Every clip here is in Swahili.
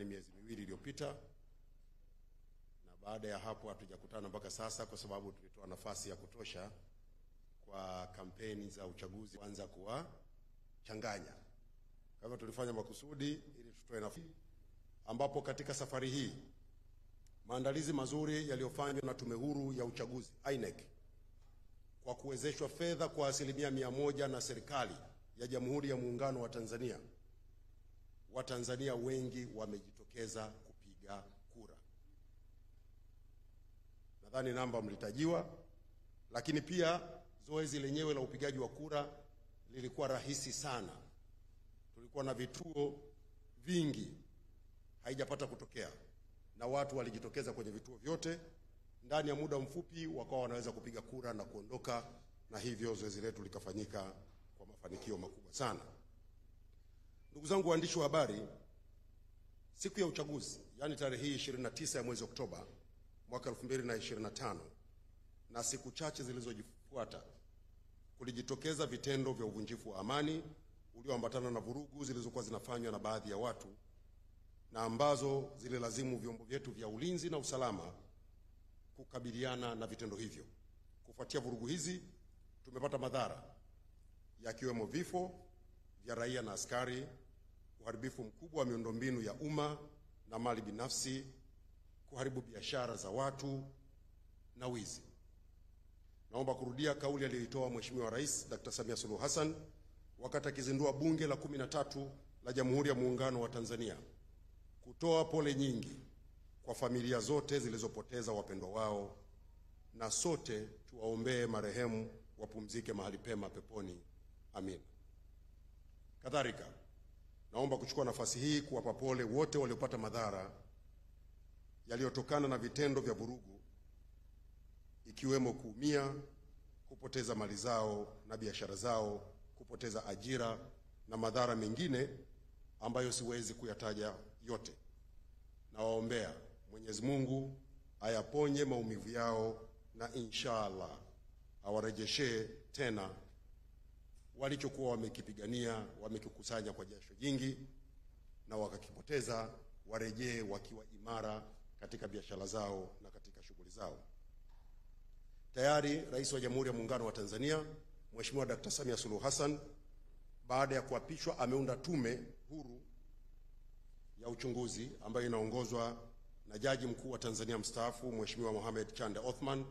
takriban miezi 2 iliyopita, na baada ya hapo hatujakutana mpaka sasa kwa sababu tulitoa nafasi ya kutosha kwa kampeni za uchaguzi kuanza kuwachanganya. Kwa hivyo tulifanya makusudi ili tutoe nafasi, ambapo katika safari hii maandalizi mazuri yaliyofanywa na Tume Huru ya Uchaguzi INEC kwa kuwezeshwa fedha kwa 100% na serikali ya Jamhuri ya Muungano wa Tanzania, Watanzania wengi wamejitokeza kupiga kura. Nadhani namba mlitajiwa, lakini pia zoezi lenyewe la upigaji wa kura lilikuwa rahisi sana. Tulikuwa na vituo vingi, haijapata kutokea, na watu walijitokeza kwenye vituo vyote. Ndani ya muda mfupi wakawa wanaweza kupiga kura na kuondoka, na hivyo zoezi letu likafanyika kwa mafanikio makubwa sana. Ndugu zangu waandishi wa habari, siku ya uchaguzi, yani tarehe 29 ya mwezi Oktoba mwaka 2025, na siku chache zilizofuata, kulijitokeza vitendo vya uvunjifu wa amani ulioambatana na vurugu zilizokuwa zinafanywa na baadhi ya watu, na ambazo zililazimu vyombo vyetu vya ulinzi na usalama kukabiliana na vitendo hivyo. Kufuatia vurugu hizi, tumepata madhara yakiwemo vifo vya raia na askari, uharibifu mkubwa wa miundombinu ya umma na mali binafsi, kuharibu biashara za watu na wizi. Naomba kurudia kauli aliyoitoa Mheshimiwa Rais Dr. Samia Suluhu Hassan wakati akizindua Bunge la 13 la Jamhuri ya Muungano wa Tanzania, kutoa pole nyingi kwa familia zote zilizopoteza wapendwa wao, na sote tuwaombee marehemu wapumzike mahali pema peponi. Amin. Kadhalika, naomba kuchukua nafasi hii kuwapa pole wote waliopata madhara yaliyotokana na vitendo vya vurugu, ikiwemo kuumia, kupoteza mali zao na biashara zao, kupoteza ajira na madhara mengine ambayo siwezi kuyataja yote. Nawaombea Mwenyezi Mungu ayaponye maumivu yao, na inshallah awarejeshe tena walichokuwa wamekipigania, wamekikusanya kwa jasho jingi na wakakipoteza, warejee wakiwa imara katika biashara zao na katika shughuli zao. Tayari Rais wa Jamhuri ya Muungano wa Tanzania Mheshimiwa Dr. Samia Suluhu Hassan, baada ya kuapishwa, ameunda Tume Huru ya Uchunguzi ambayo inaongozwa na Jaji Mkuu wa Tanzania mstaafu Mheshimiwa Mohamed Chande Othman,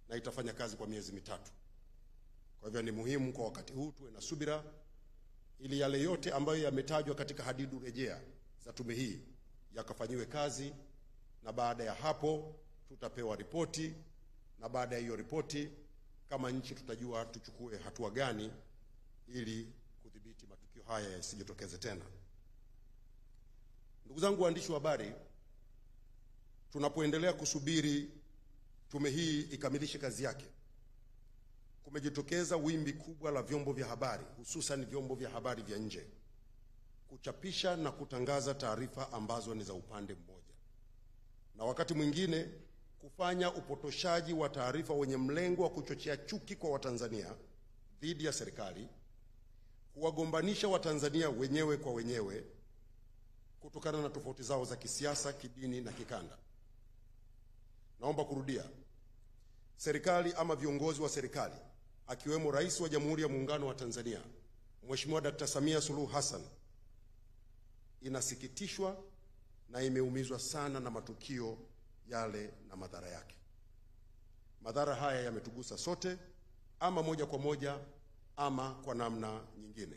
na itafanya kazi kwa miezi 3. Kwa hivyo ni muhimu kwa wakati huu tuwe na subira ili yale yote ambayo yametajwa katika hadidu rejea za tume hii yakafanyiwe kazi, na baada ya hapo tutapewa ripoti, na baada ya hiyo ripoti kama nchi tutajua tuchukue hatua gani ili kudhibiti matukio haya yasijitokeze tena. Ndugu zangu waandishi wa habari, tunapoendelea kusubiri tume hii ikamilishe kazi yake, kumejitokeza wimbi kubwa la vyombo vya habari, hususan vyombo vya habari vya nje, kuchapisha na kutangaza taarifa ambazo ni za upande mmoja, na wakati mwingine kufanya upotoshaji wa taarifa wenye mlengo wa kuchochea chuki kwa Watanzania dhidi ya serikali, kuwagombanisha Watanzania wenyewe kwa wenyewe kutokana na tofauti zao za kisiasa, kidini na kikanda. Naomba kurudia, serikali ama viongozi wa serikali akiwemo Rais wa Jamhuri ya Muungano wa Tanzania Mheshimiwa Dr. Samia Suluhu Hassan inasikitishwa na imeumizwa sana na matukio yale na madhara yake. Madhara haya yametugusa sote, ama moja kwa moja ama kwa namna nyingine.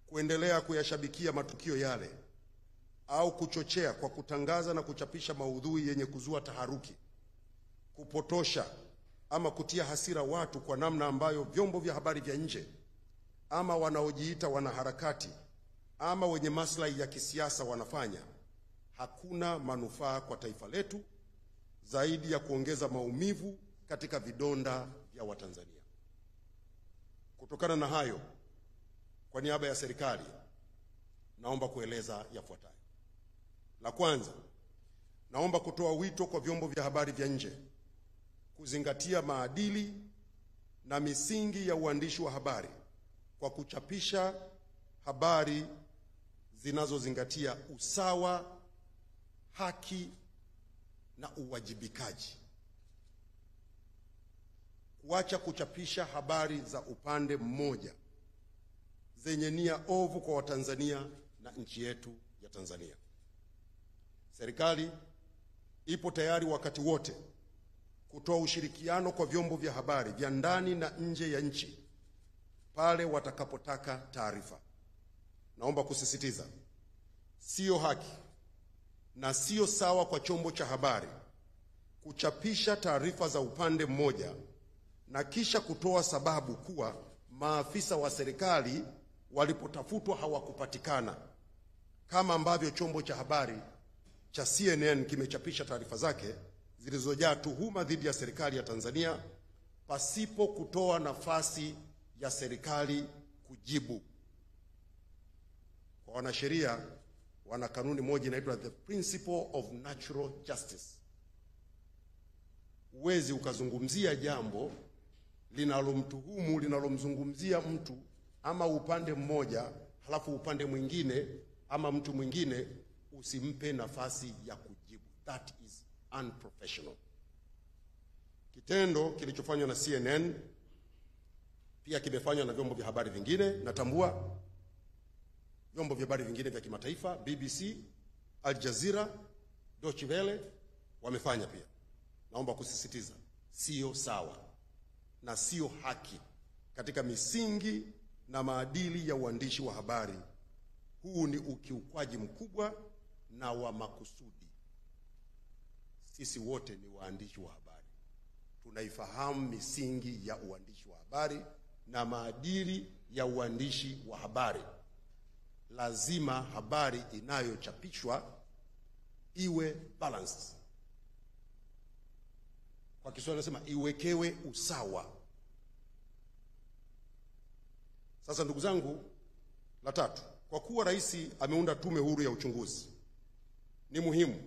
Kuendelea kuyashabikia matukio yale au kuchochea kwa kutangaza na kuchapisha maudhui yenye kuzua taharuki, kupotosha ama kutia hasira watu kwa namna ambayo vyombo vya habari vya nje ama wanaojiita wanaharakati ama wenye maslahi ya kisiasa wanafanya, hakuna manufaa kwa taifa letu zaidi ya kuongeza maumivu katika vidonda vya Watanzania. Kutokana na hayo, kwa niaba ya serikali naomba kueleza yafuatayo. La kwanza, naomba kutoa wito kwa vyombo vya habari vya nje kuzingatia maadili na misingi ya uandishi wa habari kwa kuchapisha habari zinazozingatia usawa, haki na uwajibikaji. Kuacha kuchapisha habari za upande mmoja zenye nia ovu kwa Watanzania na nchi yetu ya Tanzania. Serikali ipo tayari wakati wote kutoa ushirikiano kwa vyombo vya habari vya ndani na nje ya nchi pale watakapotaka taarifa. Naomba kusisitiza, sio haki na sio sawa kwa chombo cha habari kuchapisha taarifa za upande mmoja na kisha kutoa sababu kuwa maafisa wa serikali walipotafutwa hawakupatikana, kama ambavyo chombo cha habari cha CNN kimechapisha taarifa zake zilizojaa tuhuma dhidi ya serikali ya Tanzania pasipo kutoa nafasi ya serikali kujibu. Kwa wanasheria, wana kanuni moja inaitwa the principle of natural justice. Huwezi ukazungumzia jambo linalomtuhumu, linalomzungumzia mtu ama upande mmoja, halafu upande mwingine ama mtu mwingine usimpe nafasi ya kujibu. That is unprofessional. Kitendo kilichofanywa na CNN pia kimefanywa na vyombo vya habari vingine. Natambua vyombo vya habari vingine vya kimataifa, BBC, Al Jazeera, Deutsche Welle wamefanya pia. Naomba kusisitiza, sio sawa na sio haki katika misingi na maadili ya uandishi wa habari. Huu ni ukiukwaji mkubwa na wa makusudi. Sisi wote ni waandishi wa habari, tunaifahamu misingi ya uandishi wa habari na maadili ya uandishi wa habari. Lazima habari inayochapishwa iwe balanced. Kwa Kiswahili nasema iwekewe usawa. Sasa ndugu zangu, la tatu, kwa kuwa rais ameunda tume huru ya uchunguzi, ni muhimu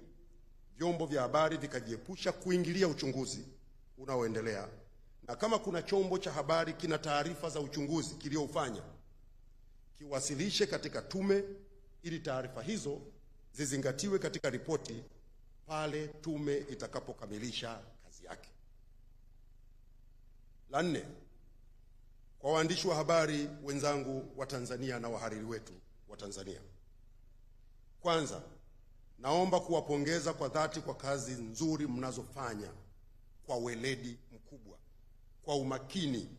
vyombo vya habari vikajiepusha kuingilia uchunguzi unaoendelea, na kama kuna chombo cha habari kina taarifa za uchunguzi kiliofanya, kiwasilishe katika tume ili taarifa hizo zizingatiwe katika ripoti pale tume itakapokamilisha kazi yake. La nne, kwa waandishi wa habari wenzangu wa Tanzania na wahariri wetu wa Tanzania, kwanza naomba kuwapongeza kwa dhati kwa kazi nzuri mnazofanya kwa weledi mkubwa, kwa umakini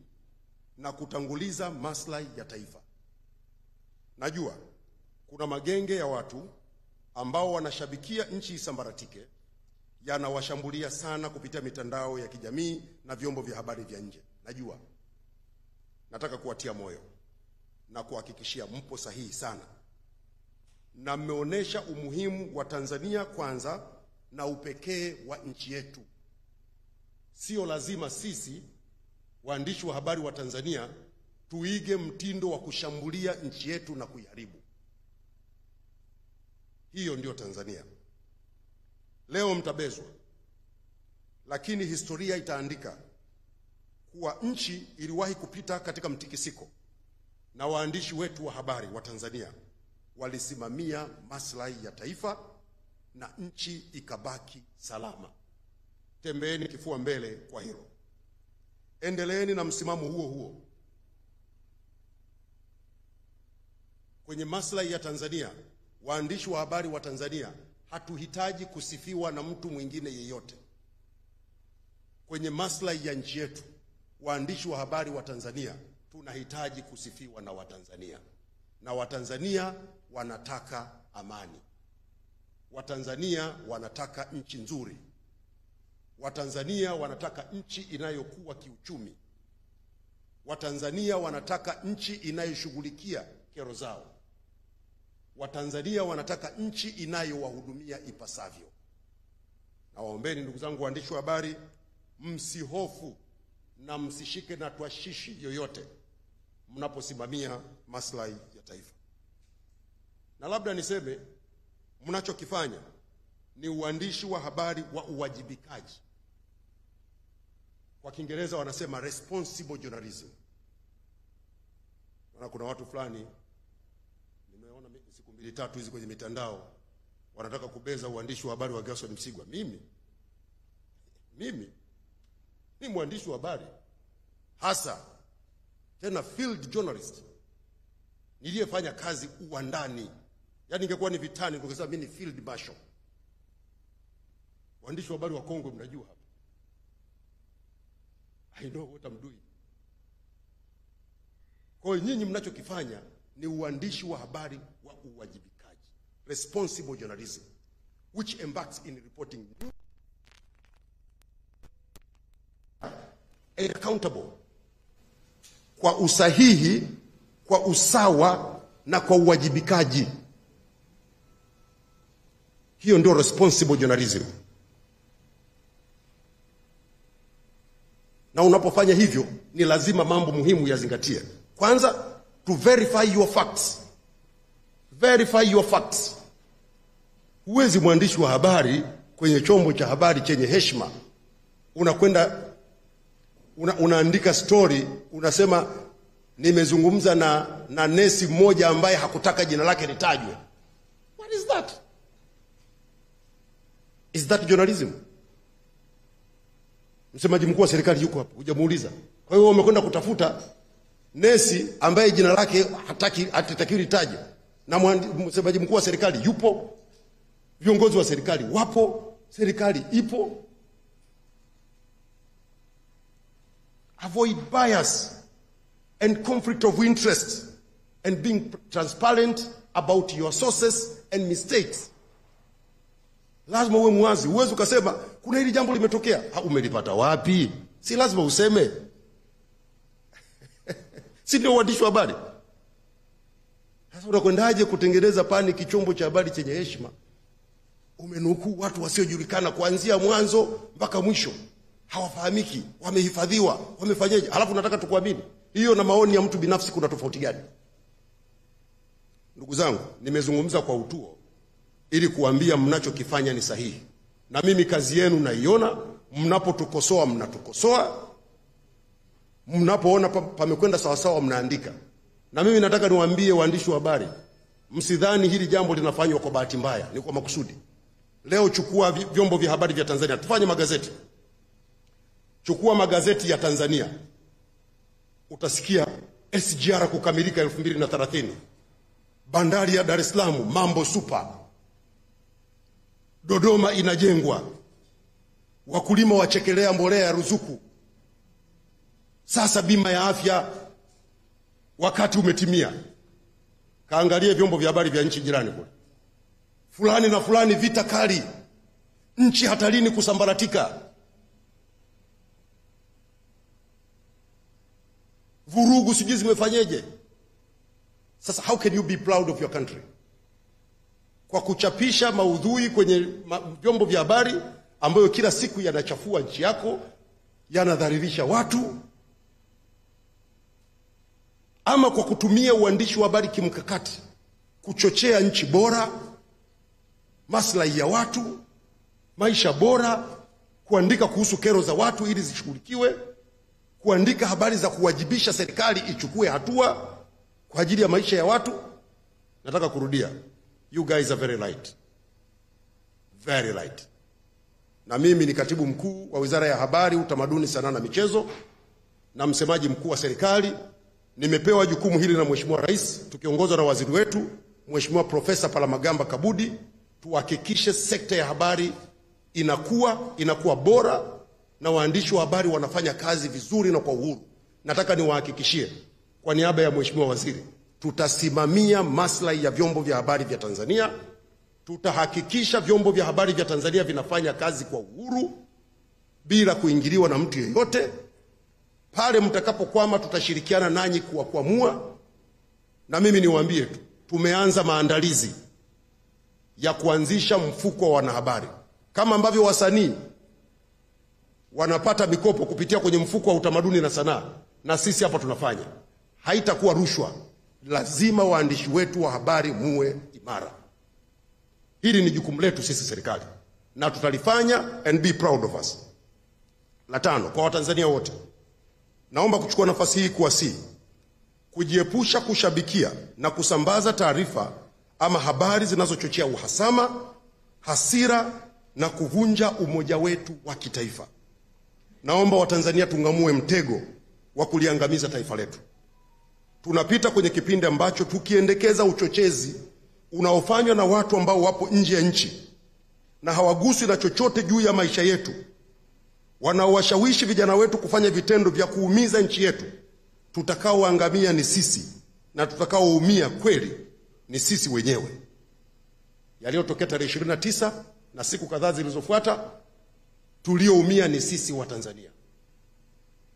na kutanguliza maslahi ya taifa. Najua kuna magenge ya watu ambao wanashabikia nchi isambaratike, yanawashambulia sana kupitia mitandao ya kijamii na vyombo vya habari vya nje. Najua. Nataka kuwatia moyo na kuhakikishia mpo sahihi sana, na mmeonesha umuhimu wa Tanzania kwanza na upekee wa nchi yetu. Sio lazima sisi waandishi wa habari wa Tanzania tuige mtindo wa kushambulia nchi yetu na kuiharibu. Hiyo ndio Tanzania. Leo mtabezwa, lakini historia itaandika kuwa nchi iliwahi kupita katika mtikisiko na waandishi wetu wa habari wa Tanzania walisimamia maslahi ya taifa na nchi ikabaki salama. Tembeeni kifua mbele kwa hilo. Endeleeni na msimamo huo huo. Kwenye maslahi ya Tanzania, waandishi wa habari wa Tanzania hatuhitaji kusifiwa na mtu mwingine yeyote. Kwenye maslahi ya nchi yetu, waandishi wa habari wa Tanzania tunahitaji kusifiwa na Watanzania. Na Watanzania wanataka amani. Watanzania wanataka nchi nzuri. Watanzania wanataka nchi inayokuwa kiuchumi. Watanzania wanataka nchi inayoshughulikia kero zao. Watanzania wanataka nchi inayowahudumia ipasavyo. Na waombeni ndugu zangu waandishi wa habari, msihofu na msishike na twashishi yoyote mnaposimamia maslahi ya taifa. Na labda niseme, mnachokifanya ni uandishi wa habari wa uwajibikaji. Kwa Kiingereza wanasema responsible journalism. Na kuna watu fulani nimeona siku mbili 2-3 hizi kwenye mitandao wanataka kubeza uandishi wa habari wa Gerson Msigwa. Mimi ni mwandishi wa habari hasa, tena field journalist, niliyefanya kazi uwandani. Yaani ingekuwa ni vitani ningesema mimi ni field marshal. Waandishi wa habari wa Kongo mnajua hapa, I know what I'm doing. Kwa hiyo nyinyi mnachokifanya ni uandishi wa habari wa uwajibikaji, responsible journalism, which embarks in reporting and accountable, kwa usahihi, kwa usawa na kwa uwajibikaji. Hiyo ndio responsible journalism. Na unapofanya hivyo ni lazima mambo muhimu yazingatie. Kwanza, to verify your facts. Verify your facts. Huwezi mwandishi wa habari kwenye chombo cha habari chenye heshima unakwenda unaandika story, unasema nimezungumza na nesi mmoja ambaye hakutaka jina lake litajwe. What is that? Is that journalism? Msemaji mkuu wa serikali yuko hapa, hujamuuliza. Kwa hiyo umekwenda kutafuta nesi ambaye jina lake hataki litaje, na msemaji mkuu wa serikali yupo, viongozi wa serikali wapo, serikali ipo. Avoid bias and conflict of interest and being transparent about your sources and mistakes. Lazima uwe mwazi. Uwezo ukasema kuna hili jambo limetokea, umelipata wapi? Si lazima useme. Si ndio uandishi wa habari? Sasa unakwendaje kutengeneza panic chombo cha habari chenye heshima? Umenukuu watu wasiojulikana kuanzia mwanzo mpaka mwisho. Hawafahamiki, wamehifadhiwa, wamefanyaje? Alafu unataka tukuamini. Hiyo na maoni ya mtu binafsi kuna tofauti gani? Ndugu zangu, nimezungumza kwa utuo ili kuambia mnachokifanya ni sahihi. Na mimi kazi yenu naiona, mnapotukosoa mnatukosoa, mnapoona pamekwenda sawa sawa mnaandika. Na mimi nataka niwaambie waandishi wa habari, msidhani hili jambo linafanywa kwa bahati mbaya, ni kwa makusudi. Leo chukua vyombo vya habari vya Tanzania, tufanye magazeti. Chukua magazeti ya Tanzania, utasikia SGR kukamilika 2030. Bandari ya Dar es Salaam mambo super. Dodoma inajengwa. Wakulima wachekelea mbolea ya ruzuku. Sasa bima ya afya wakati umetimia. Kaangalie vyombo vya habari vya nchi jirani kule. Fulani na fulani vita kali. Nchi hatarini kusambaratika. Vurugu sijui zimefanyeje. Sasa how can you be proud of your country? Kwa kuchapisha maudhui kwenye vyombo vya habari ambayo kila siku yanachafua nchi yako, yanadhalilisha watu, ama kwa kutumia uandishi wa habari kimkakati kuchochea nchi bora, maslahi ya watu, maisha bora, kuandika kuhusu kero za watu ili zishughulikiwe, kuandika habari za kuwajibisha serikali ichukue hatua kwa ajili ya maisha ya watu. Nataka kurudia, you guys are very light. Very light. Na mimi ni katibu mkuu wa Wizara ya Habari, Utamaduni, Sanaa na Michezo na msemaji mkuu wa serikali. Nimepewa jukumu hili na Mheshimiwa Rais, tukiongozwa na waziri wetu Mheshimiwa Profesa Palamagamba Kabudi, tuhakikishe sekta ya habari inakuwa bora na waandishi wa habari wanafanya kazi vizuri na kwa uhuru. Nataka niwahakikishie kwa niaba ya Mheshimiwa Waziri, tutasimamia maslahi ya vyombo vya habari vya Tanzania. Tutahakikisha vyombo vya habari vya Tanzania vinafanya kazi kwa uhuru bila kuingiliwa na mtu yeyote. Pale mtakapokwama tutashirikiana nanyi kuamua. Na mimi niwaambie tu, tumeanza maandalizi ya kuanzisha mfuko wa wanahabari. Kama ambavyo wasanii wanapata mikopo kupitia kwenye mfuko wa utamaduni na sanaa, na sisi hapa tunafanya. Haitakuwa rushwa. Lazima waandishi wetu wa habari muwe imara. Hili ni jukumu letu sisi serikali, na tutalifanya, and be proud of us. La tano, kwa Watanzania wote, naomba kuchukua nafasi hii kujiepusha kushabikia na kusambaza taarifa ama habari zinazochochea uhasama, hasira na kuvunja umoja wetu wa kitaifa. Naomba Watanzania tung'amue mtego wa kuliangamiza taifa letu. Tunapita kwenye kipindi ambacho tukiendekeza uchochezi unaofanywa na watu ambao wapo nje ya nchi na hawaguswi na chochote juu ya maisha yetu, wanaowashawishi vijana wetu kufanya vitendo vya kuumiza nchi yetu, tutakaoangamia ni sisi, na tutakaoumia kweli ni sisi wenyewe. Yaliyotokea tarehe 29 na siku kadhaa zilizofuata, tulioumia ni sisi wa Tanzania.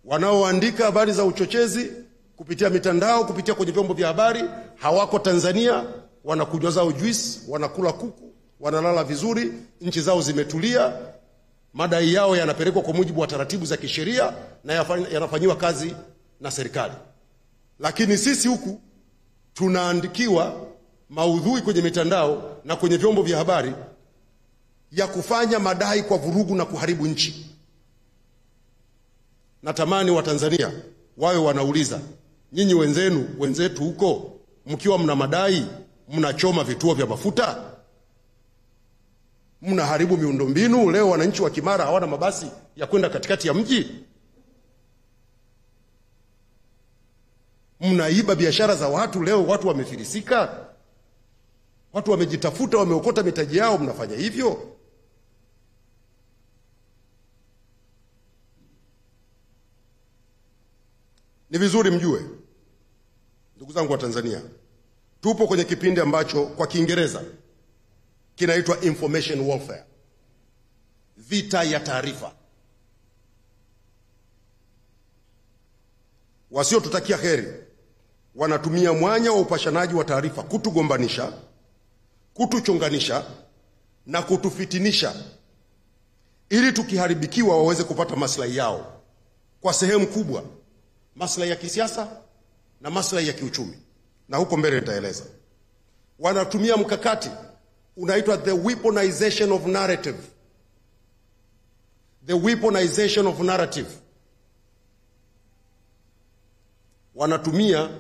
Wanaoandika habari za uchochezi kupitia mitandao, kupitia kwenye vyombo vya habari, hawako Tanzania, wanakunywa zao juice, wanakula kuku, wanalala vizuri, nchi zao zimetulia, madai yao yanapelekwa kwa mujibu wa taratibu za kisheria na yanafanywa kazi na serikali. Lakini sisi huku tunaandikiwa maudhui kwenye mitandao na kwenye vyombo vya habari ya kufanya madai kwa vurugu na kuharibu nchi. Natamani Watanzania wawe wanauliza, nyinyi wenzetu huko, mkiwa mna madai, mnachoma vituo vya mafuta, mnaharibu miundombinu. Leo wananchi wa Kimara hawana mabasi ya kwenda katikati ya mji. Mnaiba biashara za watu. Leo watu wamefilisika, watu wamejitafuta, wameokota mitaji yao, mnafanya hivyo. Ni vizuri mjue, ndugu zangu wa Tanzania, tupo kwenye kipindi ambacho kwa Kiingereza kinaitwa information warfare, vita ya taarifa. Wasiotutakia heri wanatumia mwanya wa upashanaji wa taarifa kutugombanisha, kutuchonganisha na kutufitinisha, ili tukiharibikiwa waweze kupata maslahi yao, kwa sehemu kubwa maslahi ya kisiasa na maslahi ya kiuchumi, na huko mbele nitaeleza. Wanatumia mkakati unaitwa the weaponization of narrative. The weaponization of narrative. Wanatumia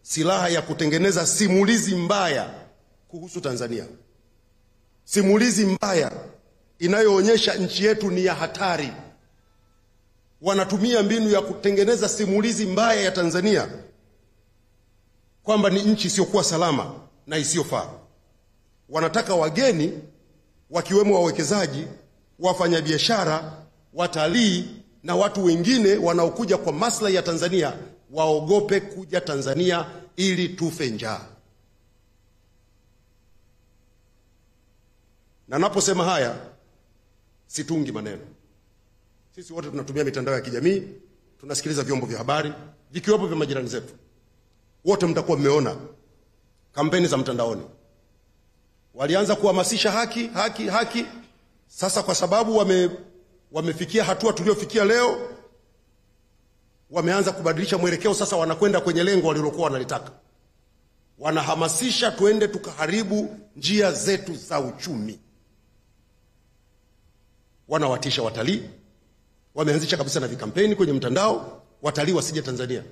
silaha ya kutengeneza simulizi mbaya kuhusu Tanzania, simulizi mbaya inayoonyesha nchi yetu ni ya hatari. Wanatumia mbinu ya kutengeneza simulizi mbaya ya Tanzania kwamba ni nchi isiyokuwa salama na isiyofaa. Wanataka wageni, wakiwemo wawekezaji, wafanyabiashara, watalii na watu wengine wanaokuja kwa maslahi ya Tanzania, waogope kuja Tanzania ili tufe njaa. Na naposema haya, situngi maneno. Sisi wote tunatumia mitandao ya kijamii, tunasikiliza vyombo vya habari, vikiwepo vya majirani zetu. Wote mtakuwa mmeona kampeni za mtandaoni. Walianza kuhamasisha haki. Sasa kwa sababu wamefikia hatua tuliofikia leo, wameanza kubadilisha mwelekeo. Sasa wanakwenda kwenye lengo walilokuwa wanalitaka. Wanahamasisha tuende tukaharibu njia zetu za uchumi. Wanawatisha watalii. Wameanzisha kabisa na vikampeni kwenye mtandao, watalii wasije Tanzania.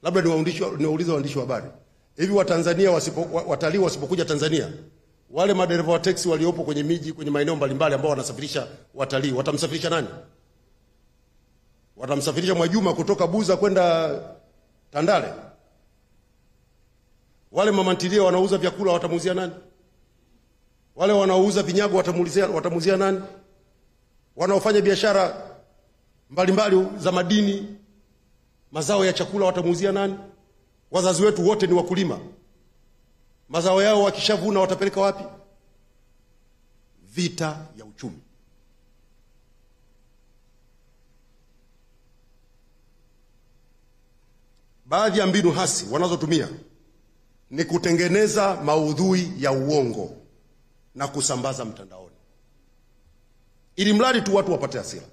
Labda niwaulize waandishi wa habari, hivi watalii wasipokuja Tanzania, wale madereva wa taxi waliopo kwenye miji, kwenye maeneo mbalimbali ambao wanasafirisha watalii, watamsafirisha nani? Watamsafirisha Mwajuma kutoka Buza kwenda Tandale? Wale mamantilia wanauza vyakula watamuuzia nani? Wale wanaouza vinyago watamuuzia nani? Wanaofanya biashara mbalimbali za madini, mazao ya chakula watamuuzia nani? Wazazi wetu wote ni wakulima. Mazao yao wakishavuna watapeleka wapi? Vita ya uchumi. Baadhi ya mbinu hasi wanazotumia ni kutengeneza maudhui ya uongo na kusambaza mtandaoni, ili mradi tu watu wapate hasira.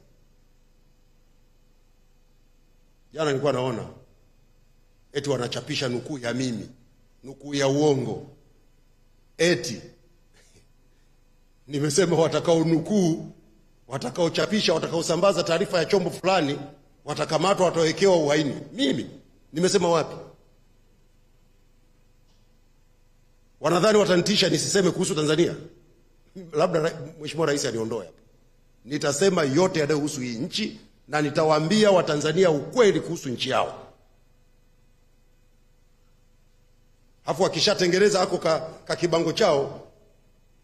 Jana nilikuwa naona eti wanachapisha nukuu ya mimi, nukuu ya uongo. Eti nimesema watakao nukuu, watakao chapisha, watakao sambaza taarifa ya chombo fulani watakamatwa, watawekewa uhaini. Mimi nimesema wapi? Wanadhani watanitisha nisiseme kuhusu Tanzania. Labda Mheshimiwa Rais aniondoe hapa. Nitasema yote yanayohusu hii nchi na nitawaambia Watanzania ukweli kuhusu nchi yao. Hafu akishatengeneza hako ka kibango chao,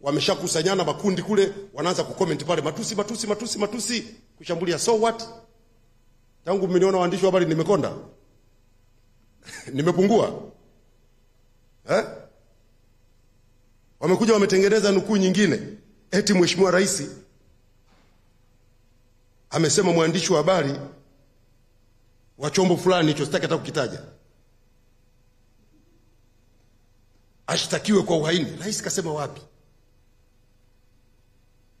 wameshakusanyana makundi kule, wanaanza kucomment pale matusi kushambulia. So what? Tangu mmeniona waandishi wa habari nimekonda? Nimepungua? Wamekuja wametengeneza nukuu nyingine. Eti Mheshimiwa Rais amesema mwandishi wa habari wa chombo fulani hicho, sitaki hata kukitaja, ashtakiwe kwa uhaini. Rais kasema wapi?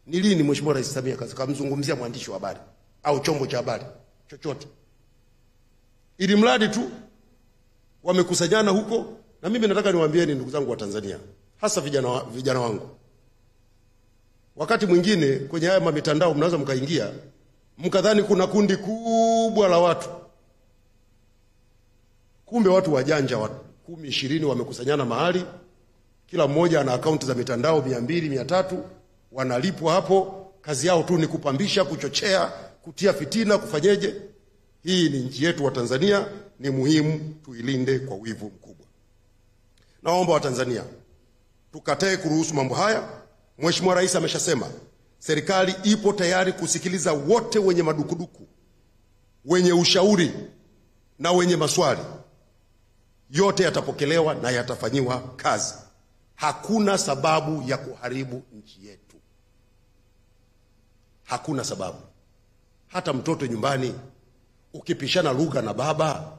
Ni lini Mheshimiwa Rais Samia kamzungumzia mwandishi wa habari au chombo cha habari chochote? Ili mradi tu wamekusanyana huko. Na mimi nataka niwaambieni ndugu zangu wa Tanzania, hasa vijana wangu, wakati mwingine kwenye haya mitandao mnaweza mkaingia mkadhani kuna kundi kubwa la watu, kumbe watu wajanja 10-20 wamekusanyana mahali, kila mmoja ana akaunti za mitandao 200-300, wanalipwa hapo, kazi yao tu ni kupambisha, kuchochea, kutia fitina, kufanyeje. Hii ni nchi yetu wa Tanzania, ni muhimu tuilinde kwa wivu mkubwa. Naomba wa Tanzania tukatae kuruhusu mambo haya. Mheshimiwa Rais ameshasema serikali ipo tayari kusikiliza wote wenye madukuduku, wenye ushauri na wenye maswali. Yote yatapokelewa na yatafanyiwa kazi. Hakuna sababu ya kuharibu nchi yetu. Hakuna sababu. Hata mtoto nyumbani ukipishana lugha na baba,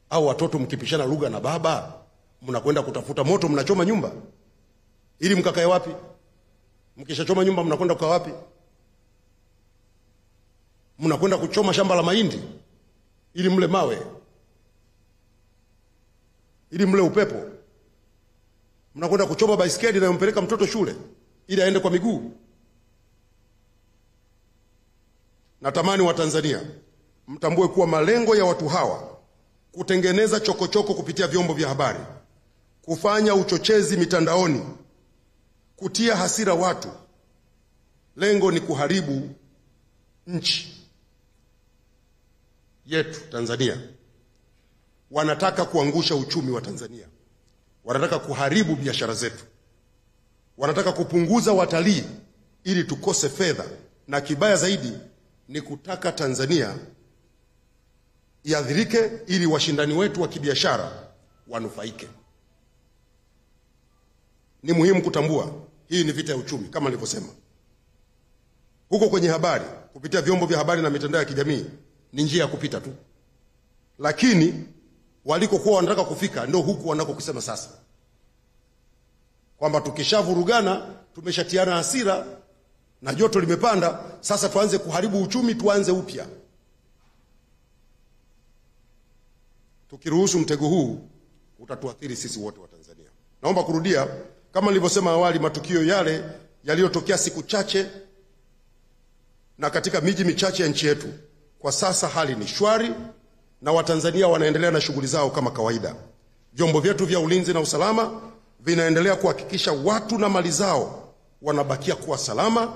au watoto mkipishana lugha na baba, mnakwenda kutafuta moto, mnachoma nyumba ili mkakae wapi? Mkishachoma nyumba mnakwenda kukaa wapi? Mnakwenda kuchoma shamba la mahindi ili mle mawe, ili mle upepo? Mnakwenda kuchoma baisikeli na mpeleka mtoto shule ili aende kwa miguu? Natamani wa Tanzania mtambue kuwa malengo ya watu hawa kutengeneza chokochoko kupitia vyombo vya habari, kufanya uchochezi mitandaoni, kutia hasira watu, lengo ni kuharibu nchi yetu Tanzania. Wanataka kuangusha uchumi wa Tanzania, wanataka kuharibu biashara zetu, wanataka kupunguza watalii ili tukose fedha, na kibaya zaidi ni kutaka Tanzania iadhirike ili washindani wetu wa kibiashara wanufaike. Ni muhimu kutambua hii ni vita ya uchumi kama nilivyosema. Huko kwenye habari, kupitia vyombo vya habari na mitandao ya kijamii ni njia ya kupita tu. Lakini walikokuwa wanataka kufika ndio huku wanako kusema sasa. Kwamba tukishavurugana, tumeshatiana hasira na joto limepanda, sasa tuanze kuharibu uchumi, tuanze upya. Tukiruhusu mtego huu utatuathiri sisi wote wa Tanzania. Naomba kurudia kama nilivyosema awali, matukio yale yaliyotokea siku chache na katika miji michache ya nchi yetu, kwa sasa hali ni shwari na Watanzania wanaendelea na shughuli zao kama kawaida. Vyombo vyetu vya ulinzi na usalama vinaendelea kuhakikisha watu na mali zao wanabakia kuwa salama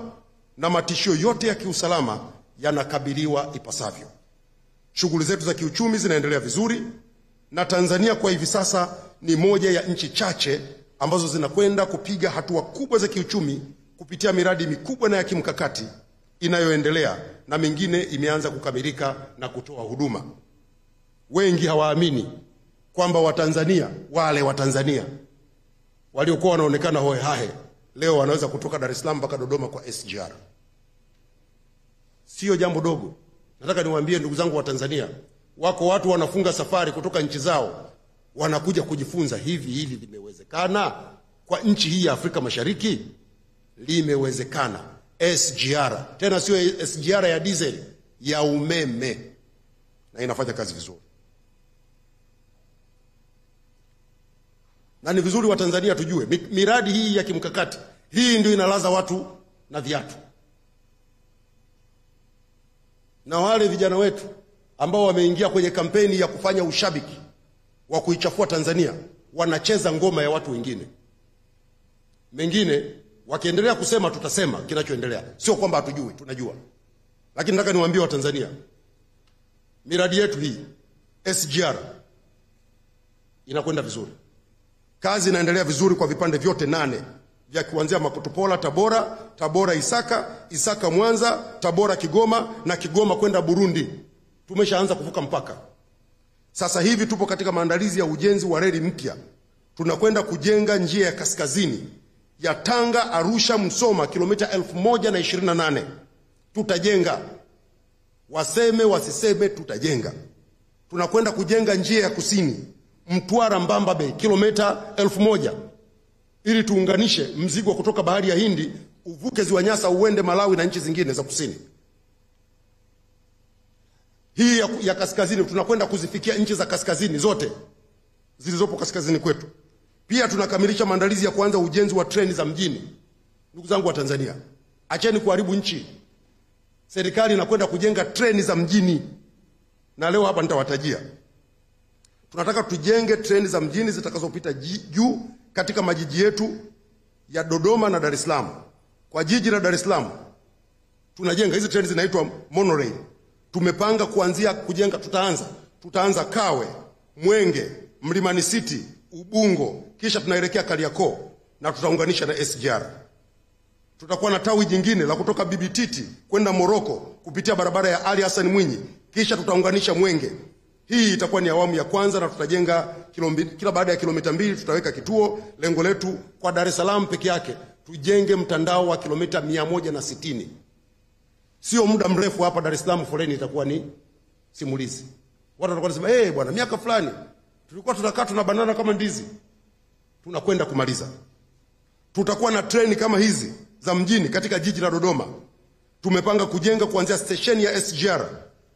na matishio yote ya kiusalama yanakabiliwa ipasavyo. Shughuli zetu za kiuchumi zinaendelea vizuri na Tanzania kwa hivi sasa ni moja ya nchi chache ambazo zinakwenda kupiga hatua kubwa za kiuchumi kupitia miradi mikubwa na ya kimkakati inayoendelea na mingine imeanza kukamilika na kutoa huduma. Wengi hawaamini kwamba Watanzania, wale Watanzania waliokuwa wanaonekana hoe hahe, leo wanaweza kutoka Dar es Salaam mpaka Dodoma kwa SGR. Sio jambo dogo. Nataka niwaambie ndugu zangu wa Tanzania, wako watu wanafunga safari kutoka nchi zao wanakuja kujifunza. Hili limewezekana kwa nchi hii ya Afrika Mashariki? Limewezekana. SGR, tena sio SGR ya diesel, ya umeme, na inafanya kazi vizuri. Na ni vizuri wa Tanzania tujue miradi hii ya kimkakati, hii ndio inalaza watu na viatu. Na wale vijana wetu ambao wameingia kwenye kampeni ya kufanya ushabiki wa kuichafua Tanzania, wanacheza ngoma ya watu wengine. Mengine wakiendelea kusema tutasema kinachoendelea. Sio kwamba hatujui, tunajua. Lakini nataka niwaambie Watanzania, miradi yetu hii SGR inakwenda vizuri. Kazi inaendelea vizuri kwa vipande vyote 8 vya kuanzia Makotopola Tabora, Tabora Isaka, Isaka Mwanza, Tabora Kigoma na Kigoma kwenda Burundi. Tumeshaanza kuvuka mpaka. Sasa hivi tupo katika maandalizi ya ujenzi wa reli mpya. Tunakwenda kujenga njia ya kaskazini ya Tanga Arusha Msoma kilomita 1028. Tutajenga. Waseme wasiseme, tutajenga. Tunakwenda kujenga njia ya kusini Mtwara Mbamba Bay kilomita 1000 ili tuunganishe mzigo kutoka bahari ya Hindi uvuke ziwa Nyasa uende Malawi na nchi zingine za kusini. Hii ya kaskazini tunakwenda kuzifikia nchi za kaskazini zote zilizopo kaskazini kwetu. Pia tunakamilisha maandalizi ya kuanza ujenzi wa treni za mjini. Ndugu zangu wa Tanzania, acheni kuharibu nchi. Serikali inakwenda kujenga treni za mjini. Na leo hapa nitawatajia. Tunataka tujenge treni za mjini zitakazopita juu katika majiji yetu ya Dodoma na Dar es Salaam. Kwa jiji la Dar es Salaam tunajenga hizi treni zinaitwa monorail. Tumepanga kuanzia kujenga, tutaanza Kawe, Mwenge, Mlimani City, Ubungo, kisha tunaelekea Kariakoo na tutaunganisha na SGR. Tutakuwa na tawi jingine la kutoka Bibi Titi kwenda Moroko kupitia barabara ya Ali Hassan Mwinyi, kisha tutaunganisha Mwenge. Hii itakuwa ni awamu ya kwanza na tutajenga kila baada ya kilomita 2 tutaweka kituo. Lengo letu kwa Dar es Salaam peke yake tujenge mtandao wa kilomita 160. Sio muda mrefu hapa Dar es Salaam foleni itakuwa ni simulizi. Watu watakuwa wanasema, bwana, miaka fulani tulikuwa tunakaa tunabanana kama ndizi." Tunakwenda kumaliza. Tutakuwa na treni kama hizi za mjini katika jiji la Dodoma. Tumepanga kujenga kuanzia stesheni ya SGR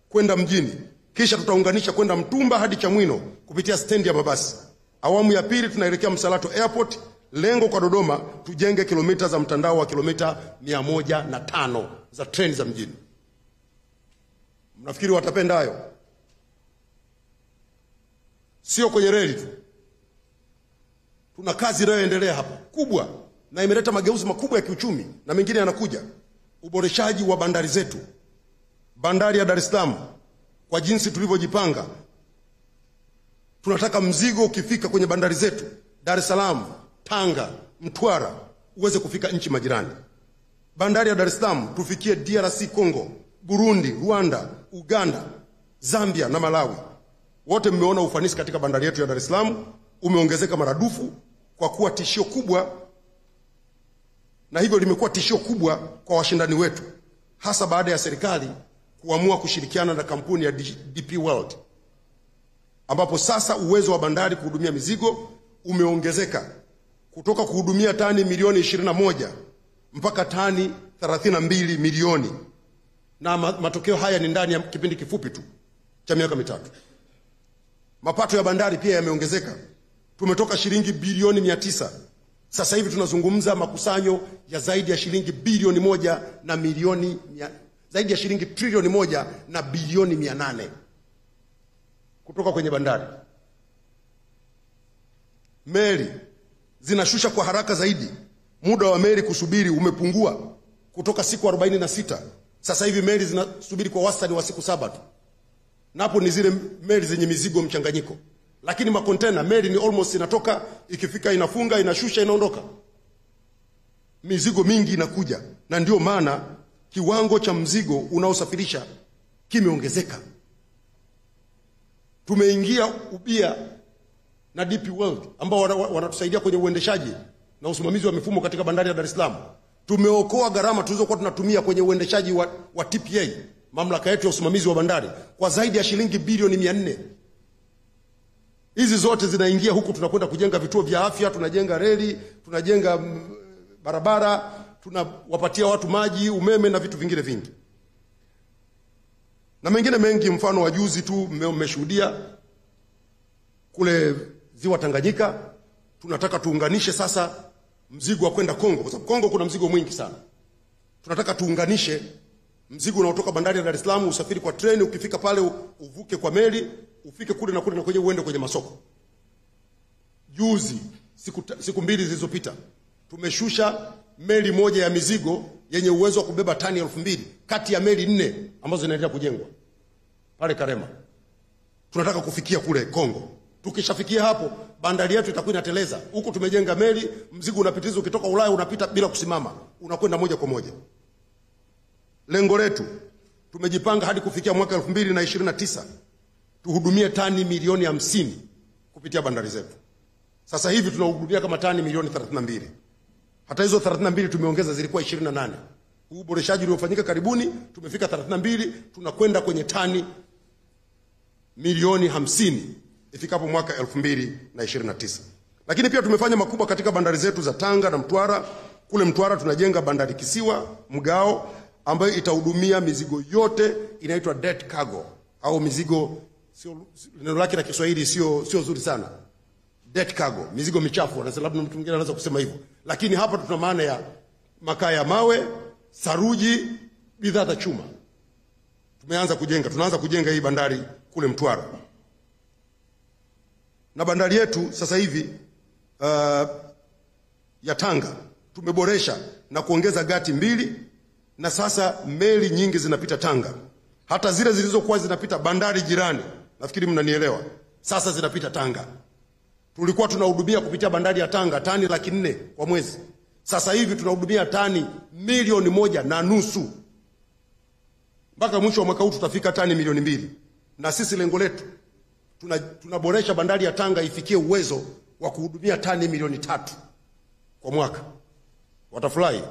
kwenda mjini. Kisha tutaunganisha kwenda Mtumba hadi Chamwino kupitia stendi ya mabasi. Awamu ya pili tunaelekea Msalato Airport. Lengo kwa Dodoma tujenge kilomita za mtandao wa kilomita 105 za treni za mjini. Mnafikiri watapenda hayo? Sio kwenye reli tu. Tuna kazi inayoendelea hapa kubwa na imeleta mageuzi makubwa ya kiuchumi na mengine yanakuja. Uboreshaji wa bandari zetu. Bandari ya Dar es Salaam kwa jinsi tulivyojipanga, tunataka mzigo ukifika kwenye bandari zetu Dar es Salaam, Tanga, Mtwara uweze kufika nchi majirani. Bandari ya Dar es Salaam tufikie DRC Congo, Burundi, Rwanda, Uganda, Zambia na Malawi. Wote mmeona ufanisi katika bandari yetu ya Dar es Salaam umeongezeka maradufu kwa kuwa tishio kubwa, na hivyo limekuwa tishio kubwa kwa washindani wetu, hasa baada ya serikali kuamua kushirikiana na kampuni ya DP World, ambapo sasa uwezo wa bandari kuhudumia mizigo umeongezeka kutoka kuhudumia tani milioni 21 mpaka tani 32 milioni, na matokeo haya ni ndani ya kipindi kifupi tu cha miaka 3. Mapato ya bandari pia yameongezeka. Tumetoka shilingi bilioni 900. Sasa hivi tunazungumza makusanyo ya zaidi ya shilingi bilioni 1 na milioni zaidi ya shilingi trilioni 1 na bilioni 800 kutoka kwenye bandari. Meli zinashusha kwa haraka zaidi. Muda wa meli kusubiri umepungua kutoka siku 46. Sasa hivi meli zinasubiri kwa wastani wa siku 7 tu. Napo ni zile meli zenye mizigo mchanganyiko. Lakini makontena meli ni almost inatoka, ikifika inafunga, inashusha, inaondoka. Mizigo mingi inakuja, na ndio maana kiwango cha mzigo unaosafirisha kimeongezeka. Tumeingia ubia na DP World ambao wanatusaidia kwenye uendeshaji na usimamizi wa mifumo katika bandari ya Dar es Salaam. Tumeokoa gharama tulizokuwa tunatumia kwenye uendeshaji wa TPA, mamlaka yetu ya usimamizi wa bandari, kwa zaidi ya shilingi bilioni 400. Hizi zote zinaingia huku. Tunakwenda kujenga vituo vya afya, tunajenga reli, tunajenga barabara, tunawapatia watu maji, umeme na vitu vingine vingi. Na mengine mengi, mfano wa juzi tu mmeshuhudia kule ziwa Tanganyika. Tunataka tuunganishe sasa mzigo wa kwenda Kongo, kwa sababu Kongo kuna mzigo mwingi sana. Tunataka tuunganishe mzigo unaotoka bandari ya Dar es Salaam usafiri kwa treni, ukifika pale uvuke kwa meli, ufike kule na kule na uende kwenye masoko. Juzi siku 2 zilizopita tumeshusha meli moja ya mizigo yenye uwezo wa kubeba tani 2000 kati ya meli 4 ambazo zinaendelea kujengwa pale Karema. Tunataka kufikia kule Kongo. Tukishafikia hapo, bandari yetu itakuwa inateleza. Huko tumejenga meli, mzigo unapitizwa ukitoka Ulaya unapita bila kusimama, unakwenda moja kwa moja. Lengo letu tumejipanga hadi kufikia mwaka 2029 tuhudumie tani milioni 50 kupitia bandari zetu. Sasa hivi tunahudumia kama tani milioni 32. Hata hizo 32 tumeongeza, zilikuwa 28. Huu uboreshaji uliofanyika karibuni, tumefika 32, tunakwenda kwenye tani milioni 50 ifikapo mwaka 2029. Lakini pia tumefanya makubwa katika bandari zetu za Tanga na Mtwara. Kule Mtwara tunajenga bandari kisiwa Mgao ambayo itahudumia mizigo yote, inaitwa dead cargo au mizigo, sio neno lake la Kiswahili sio zuri sana. Dead cargo, mizigo michafu, na labda mtu mwingine anaweza kusema hivyo. Lakini hapa tuna maana ya makaa ya mawe, saruji, bidhaa za chuma. Tunaanza kujenga hii bandari kule Mtwara. Na bandari yetu sasa hivi ya Tanga tumeboresha na kuongeza gati 2, na sasa meli nyingi zinapita Tanga. Hata zile zilizokuwa zinapita bandari jirani, nafikiri mnanielewa, sasa zinapita Tanga. Tulikuwa tunahudumia kupitia bandari ya Tanga tani 400,000 kwa mwezi. Sasa hivi tunahudumia tani 1.5 milioni. Mpaka mwisho wa mwaka huu tutafika tani 2 milioni. Na sisi lengo letu tunaboresha bandari ya Tanga ifikie uwezo wa kuhudumia tani 3 milioni kwa mwaka. Watafurahi.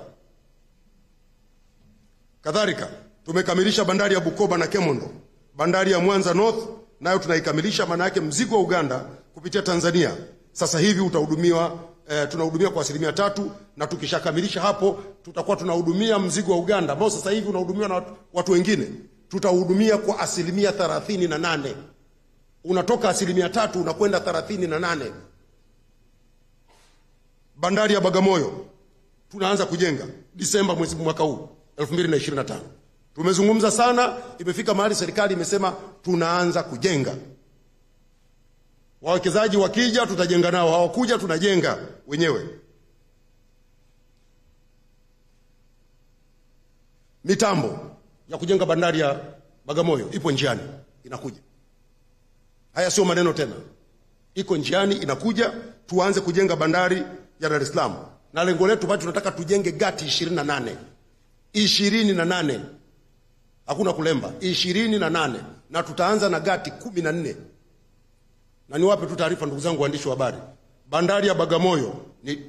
Kadhalika tumekamilisha bandari ya Bukoba na Kemondo. Bandari ya Mwanza North nayo tunaikamilisha, maana yake mzigo wa Uganda kupitia Tanzania sasa hivi tunahudumia kwa 3%, na tukishakamilisha hapo tutakuwa tunahudumia mzigo wa Uganda ambao sasa hivi unahudumiwa na watu wengine, tutahudumia kwa 38%. Unatoka 3% unakwenda 38%. Bandari ya Bagamoyo tunaanza kujenga Disemba mwaka huu 2025. Tumezungumza sana, imefika mahali serikali imesema tunaanza kujenga. Wawekezaji wakija tutajenga nao, hawakuja tunajenga wenyewe. Mitambo ya kujenga bandari ya Bagamoyo ipo njiani, inakuja. Haya sio maneno tena. Iko njiani, inakuja. Tuanze kujenga bandari ya Dar es Salaam. Na lengo letu bado tunataka tujenge gati 28. 28. Hakuna kulemba. 28. Na tutaanza na gati 14. Na niwape tu taarifa ndugu zangu waandishi wa habari. Bandari ya Bagamoyo ni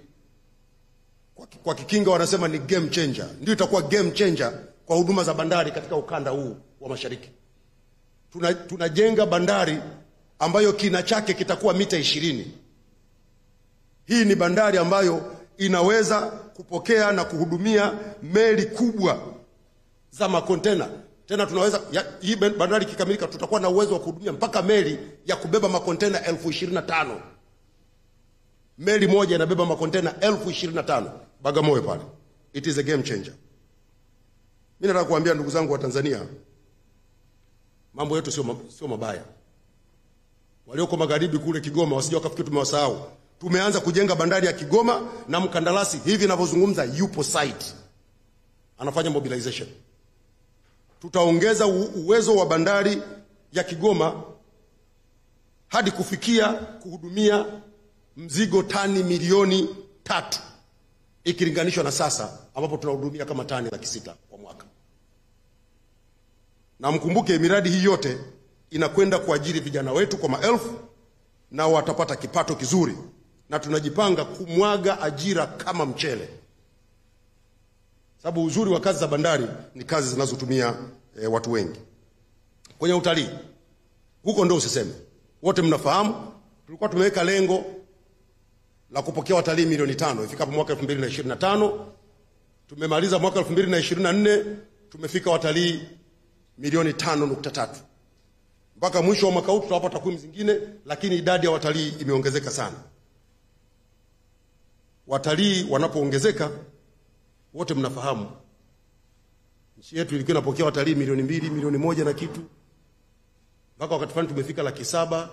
kwa Kikinga wanasema ni game changer. Ndio itakuwa game changer kwa huduma za bandari katika ukanda huu wa Mashariki. Tunajenga bandari ambayo kina chake kitakuwa mita 20. Hii ni bandari ambayo inaweza kupokea na kuhudumia meli kubwa za makontena. Tena tunaweza hii bandari kikamilika tutakuwa na uwezo wa kuhudumia mpaka meli ya kubeba makontena 25,000. Meli moja inabeba makontena 25,000 Bagamoyo pale. It is a game changer. Mimi nataka kuambia ndugu zangu wa Tanzania, mambo yetu sio mabaya. Walioko magharibi kule Kigoma wasije wakafikiri tumewasahau. Tumeanza kujenga bandari ya Kigoma na mkandarasi hivi ninavyozungumza yupo site. Anafanya mobilization. Tutaongeza uwezo wa bandari ya Kigoma hadi kufikia kuhudumia mzigo tani 3 milioni ikilinganishwa na sasa ambapo tunahudumia kama tani 600,000 kwa mwaka. Na mkumbuke miradi hii yote inakwenda kuajiri vijana wetu kwa maelfu, na watapata kipato kizuri, na tunajipanga kumwaga ajira kama mchele. Sababu uzuri wa kazi za bandari ni kazi zinazotumia watu wengi. Kwenye utalii, huko ndio usiseme. Wote mnafahamu, tulikuwa tumeweka lengo la kupokea watalii 5 milioni ifikapo mwaka 2025. Tumemaliza mwaka 2024, tumefika watalii 5.3 milioni. Mpaka mwisho wa mwaka huu tutawapa takwimu zingine, lakini idadi ya watalii imeongezeka sana. Watalii wanapoongezeka, wote mnafahamu, nchi yetu ilikuwa inapokea watalii 2 milioni, 1 milioni na kitu. Mpaka wakati fulani tumefika 700,000.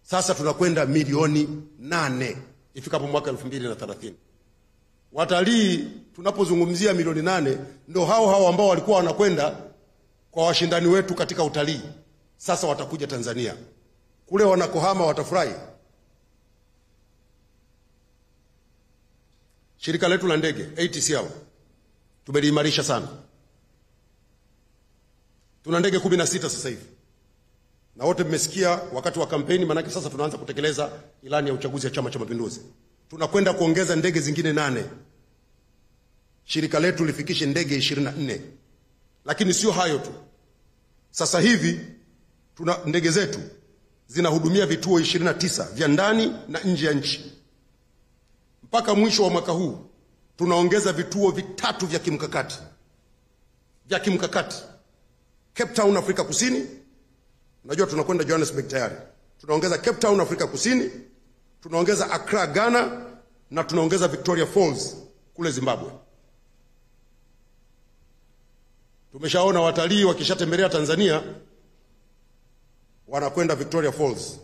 Sasa tunakwenda 8 milioni ifikapo mwaka 2030. Watalii tunapozungumzia milioni 8 ndio hao ambao walikuwa wanakwenda kwa washindani wetu katika utalii. Sasa watakuja Tanzania. Kule wanakohama watafurahi. Shirika letu la ndege ATCL tumeliimarisha sana. Tuna ndege 16 sasa hivi. Na wote mmesikia wakati wa kampeni, manake sasa tunaanza kutekeleza ilani ya uchaguzi ya Chama cha Mapinduzi. Tunakwenda kuongeza ndege zingine 8. Shirika letu lifikishe ndege 24. Lakini sio hayo tu. Sasa hivi tuna ndege zetu zinahudumia vituo 29 vya ndani na nje ya nchi. Mpaka mwisho wa mwaka huu tunaongeza vituo 3 vya kimkakati. Cape Town, Afrika Kusini. Unajua tunakwenda Johannesburg tayari. Tunaongeza Cape Town, Afrika Kusini. Tunaongeza Accra, Ghana, na tunaongeza Victoria Falls kule Zimbabwe. Tumeshaona watalii wakishatembelea Tanzania wanakwenda Victoria Falls.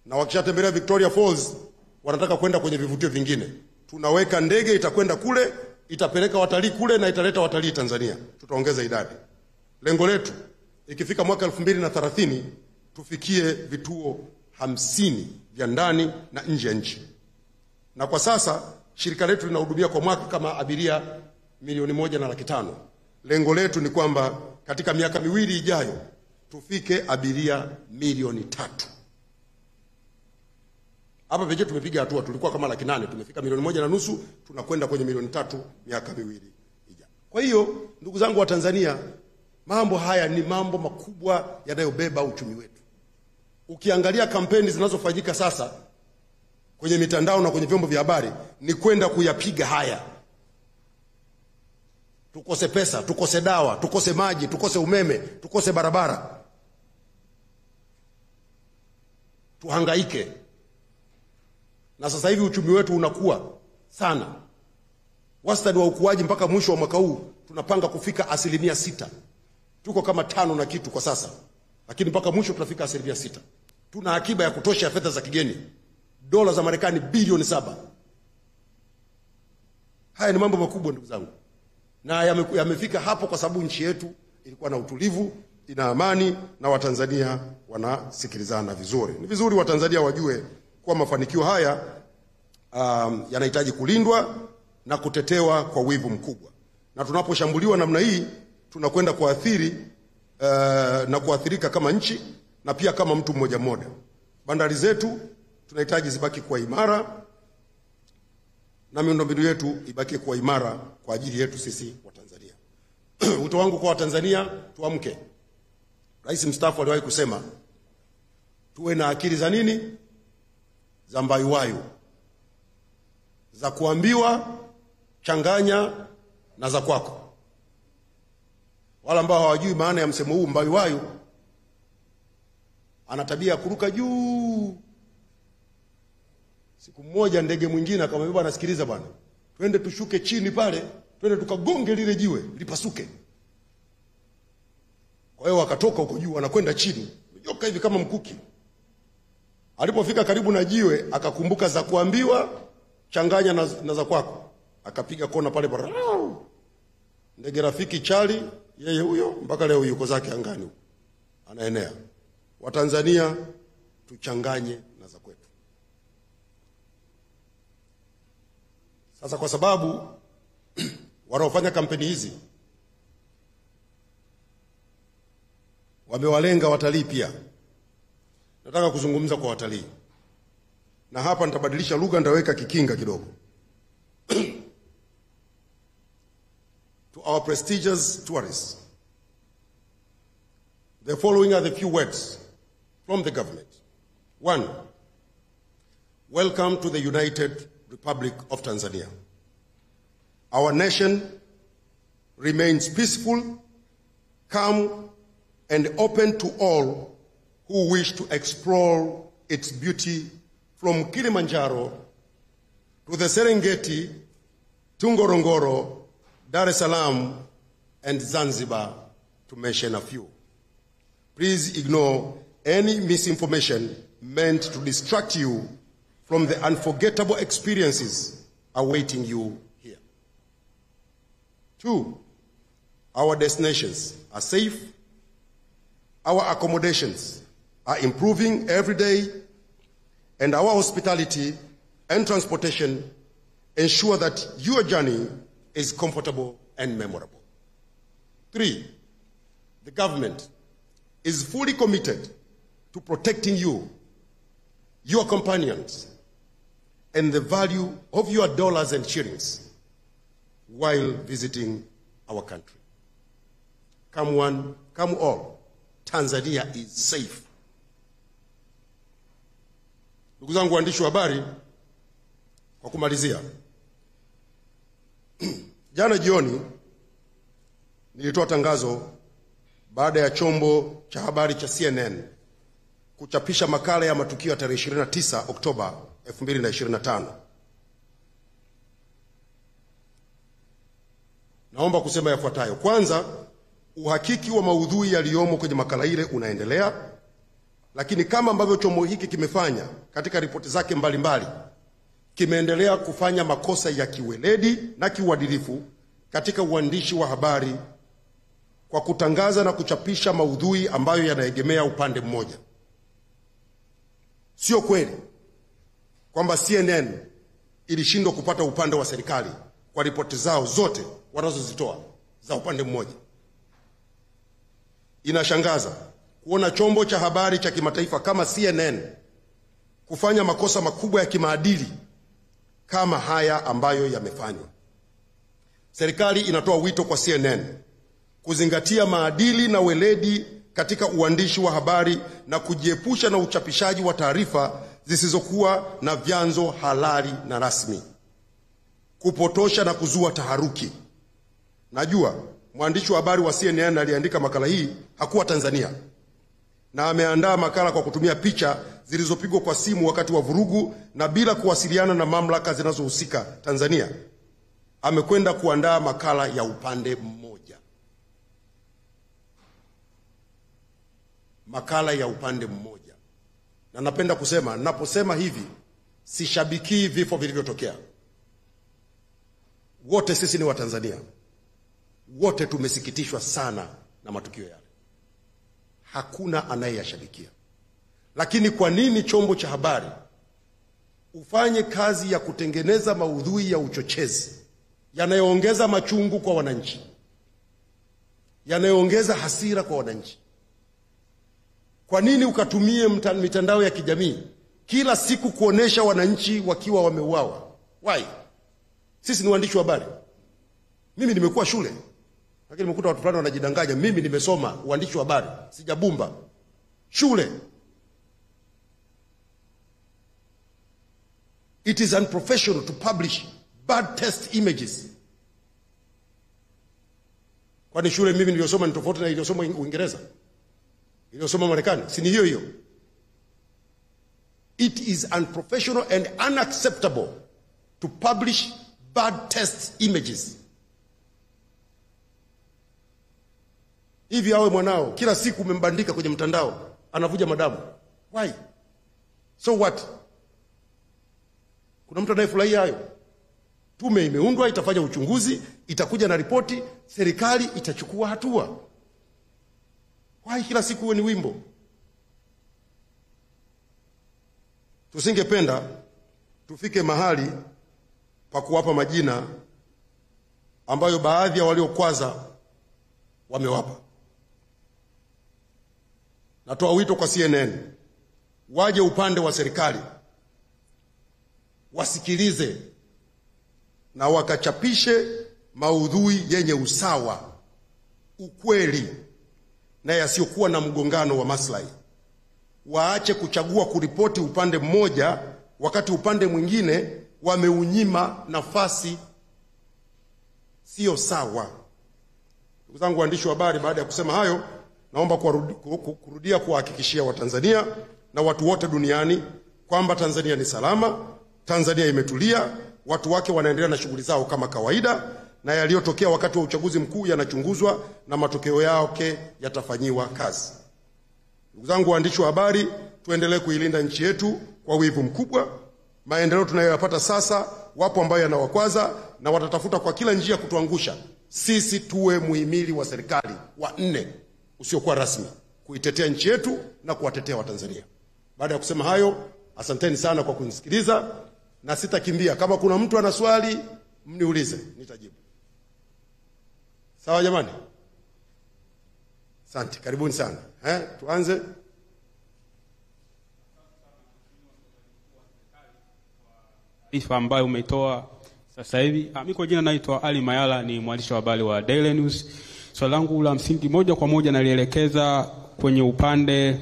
Na wakishatembelea Victoria Falls wanataka kwenda kwenye vivutio vingine. Tunaweka ndege itakwenda kule, itapeleka watalii kule na italeta watalii Tanzania. Tutaongeza idadi. Lengo letu ikifika mwaka 2030 tufikie vituo 50 vya ndani na nje ya nchi. Na kwa sasa shirika letu linahudumia kwa mwaka kama abiria 1,500,000. Lengo letu ni kwamba katika miaka 2 ijayo tufike abiria 3,000,000. Hapa pekee tumepiga hatua, tulikuwa kama 800,000, tumefika 1,500,000, tunakwenda kwenye 3,000,000 miaka 2 ijayo. Kwa hiyo ndugu zangu wa Tanzania, mambo haya ni mambo makubwa yanayobeba uchumi wetu. Ukiangalia kampeni zinazofanyika sasa kwenye mitandao na kwenye vyombo vya habari ni kwenda kuyapiga haya. Tukose pesa, tukose dawa, tukose maji, tukose umeme, tukose barabara. Tuhangaike. Na sasa hivi uchumi wetu unakuwa sana. Wastani wa ukuaji mpaka mwisho wa mwaka huu tunapanga kufika 6%. Tuko kama 5 na kitu kwa sasa. Lakini mpaka mwisho tutafika 6%. Tuna akiba ya kutosha ya fedha za kigeni. Dola za Marekani bilioni 7. Haya ni mambo makubwa ndugu zangu. Na yamefika hapo kwa sababu nchi yetu ilikuwa na utulivu, ina amani, na Watanzania wanasikilizana vizuri. Ni vizuri Watanzania wajue kwa mafanikio haya yanahitaji kulindwa na kutetewa kwa wivu mkubwa. Na tunaposhambuliwa namna hii tunakwenda kuathiri na kuathirika kama nchi na pia kama mtu mmoja mmoja. Bandari zetu tunahitaji zibaki kuwa imara na miundombinu yetu ibaki kuwa imara kwa ajili yetu sisi wa Tanzania. Wito wangu kwa Watanzania, tuamke. Rais mstaafu aliwahi kusema tuwe na akili za nini? Za mbayuwayu. Za kuambiwa changanya na za kwako. Wala ambao hawajui maana ya msemo huu mbayuwayu, ana tabia ya kuruka juu. Siku mmoja ndege mwingine akamwambia, bwana sikiliza bwana, twende tushuke chini pale, twende tukagonge lile jiwe lipasuke. Kwa hiyo wakatoka huko juu wanakwenda chini, joka hivi kama mkuki. Alipofika karibu na jiwe akakumbuka za kuambiwa changanya na za kwako. Akapiga kona pale pale. Ndege rafiki Chali yeye huyo mpaka leo yuko zake angani. Anaenea. Watanzania tuchanganye na za kwetu. Sasa kwa sababu wanaofanya kampeni hizi wamewalenga watalii pia, nataka kuzungumza kwa watalii. Na hapa nitabadilisha lugha, nitaweka kikinga kidogo. To our prestigious tourists, the following are the few words from the government. 1. Welcome to the United Republic of Tanzania. Our nation remains peaceful, calm, and open to all who wish to explore its beauty from Kilimanjaro to the Serengeti, to Ngorongoro, Dar es Salaam, and Zanzibar, to mention a few. Please ignore any misinformation meant to distract you from the unforgettable experiences awaiting you here. 2, our destinations are safe, our accommodations are improving every day, and our hospitality and transportation ensure that your journey is comfortable and memorable. 3, the government is fully committed to protecting you, your companions, and the value of your dollars and shillings while visiting our country. Come one, come all, Tanzania is safe. Ndugu zangu waandishi wa habari, kwa kumalizia, jana jioni nilitoa tangazo baada ya chombo cha habari cha CNN kuchapisha makala ya matukio ya tarehe 29 Oktoba 2025. Naomba kusema yafuatayo. Kwanza, uhakiki wa maudhui yaliyomo kwenye makala ile unaendelea, lakini kama ambavyo chombo hiki kimefanya katika ripoti zake mbalimbali, kimeendelea kufanya makosa ya kiweledi na kiuadilifu katika uandishi wa habari kwa kutangaza na kuchapisha maudhui ambayo yanaegemea upande mmoja. Sio kweli kwamba CNN ilishindwa kupata upande wa serikali kwa ripoti zao zote wanazozitoa za upande mmoja. Inashangaza kuona chombo cha habari cha kimataifa kama CNN kufanya makosa makubwa ya kimaadili kama haya ambayo yamefanywa. Serikali inatoa wito kwa CNN kuzingatia maadili na weledi katika uandishi wa habari na kujiepusha na uchapishaji wa taarifa zisizokuwa na vyanzo halali na rasmi, kupotosha na kuzua taharuki. Najua mwandishi wa habari wa CNN aliandika makala hii hakuwa Tanzania, na ameandaa makala kwa kutumia picha zilizopigwa kwa simu wakati wa vurugu na bila kuwasiliana na mamlaka zinazohusika Tanzania. Amekwenda kuandaa makala ya upande mmoja. Makala ya upande mmoja. Na napenda kusema, naposema hivi, sishabikii vifo vilivyotokea. Wote sisi ni Watanzania. Wote tumesikitishwa sana na matukio yale. Hakuna anayeyashabikia. Lakini kwa nini chombo cha habari ufanye kazi ya kutengeneza maudhui ya uchochezi yanayoongeza machungu kwa wananchi, yanayoongeza hasira kwa wananchi? Kwa nini ukatumie mitandao ya kijamii kila siku kuonesha wananchi wakiwa wameuawa? Why? Sisi ni waandishi wa habari. Mimi nimekuwa shule, lakini nimekuta watu fulani wanajidanganya. Mimi nimesoma uandishi wa habari, sijabumba shule. It is unprofessional to publish bad test images. Kwani shule mimi niliyosoma ni tofauti na iliyosoma Uingereza, iliyosoma Marekani? Si ni hiyo hiyo? It is unprofessional and unacceptable to publish bad test images. Hivi awe mwanao kila siku umembandika kwenye mtandao anavuja madamu. Why? So what? Kuna mtu anayefurahia hayo? Tume imeundwa, itafanya uchunguzi, itakuja na ripoti, serikali itachukua hatua. Why kila siku uwe ni wimbo? Tusingependa tufike mahali pa kuwapa majina ambayo baadhi ya waliokwaza wamewapa. Natoa wito kwa CNN, waje upande wa serikali, wasikilize na wakachapishe maudhui yenye usawa, ukweli na yasiyokuwa na mgongano wa maslahi. Waache kuchagua kuripoti upande mmoja wakati upande mwingine wameunyima nafasi. Sio sawa. Ndugu zangu waandishi wa habari, baada ya kusema hayo, naomba kurudia kuhakikishia Watanzania na watu wote duniani kwamba Tanzania ni salama, Tanzania imetulia, watu wake wanaendelea na shughuli zao kama kawaida, na yaliyotokea wakati wa uchaguzi mkuu yanachunguzwa na matokeo yake yatafanyiwa kazi. Ndugu zangu waandishi wa habari, tuendelee kuilinda nchi yetu kwa wivu mkubwa, maendeleo tunayoyapata sasa, wapo ambayo yanawakwaza na watatafuta kwa kila njia kutuangusha. Sisi tuwe muhimili wa serikali wa 4 usiokuwa rasmi kuitetea nchi yetu na kuwatetea Watanzania. Baada ya kusema hayo, asanteni sana kwa kunisikiliza na sitakimbia. Kama kuna mtu ana swali, mniulize, nitajibu. Sawa jamani? Asante, karibuni sana. Tuanze. Taarifa ambayo umetoa sasa hivi. Mimi kwa jina naitwa Ali Mayala, ni mwandishi wa habari wa Daily News. Swali langu la msingi moja kwa moja nalielekeza kwenye upande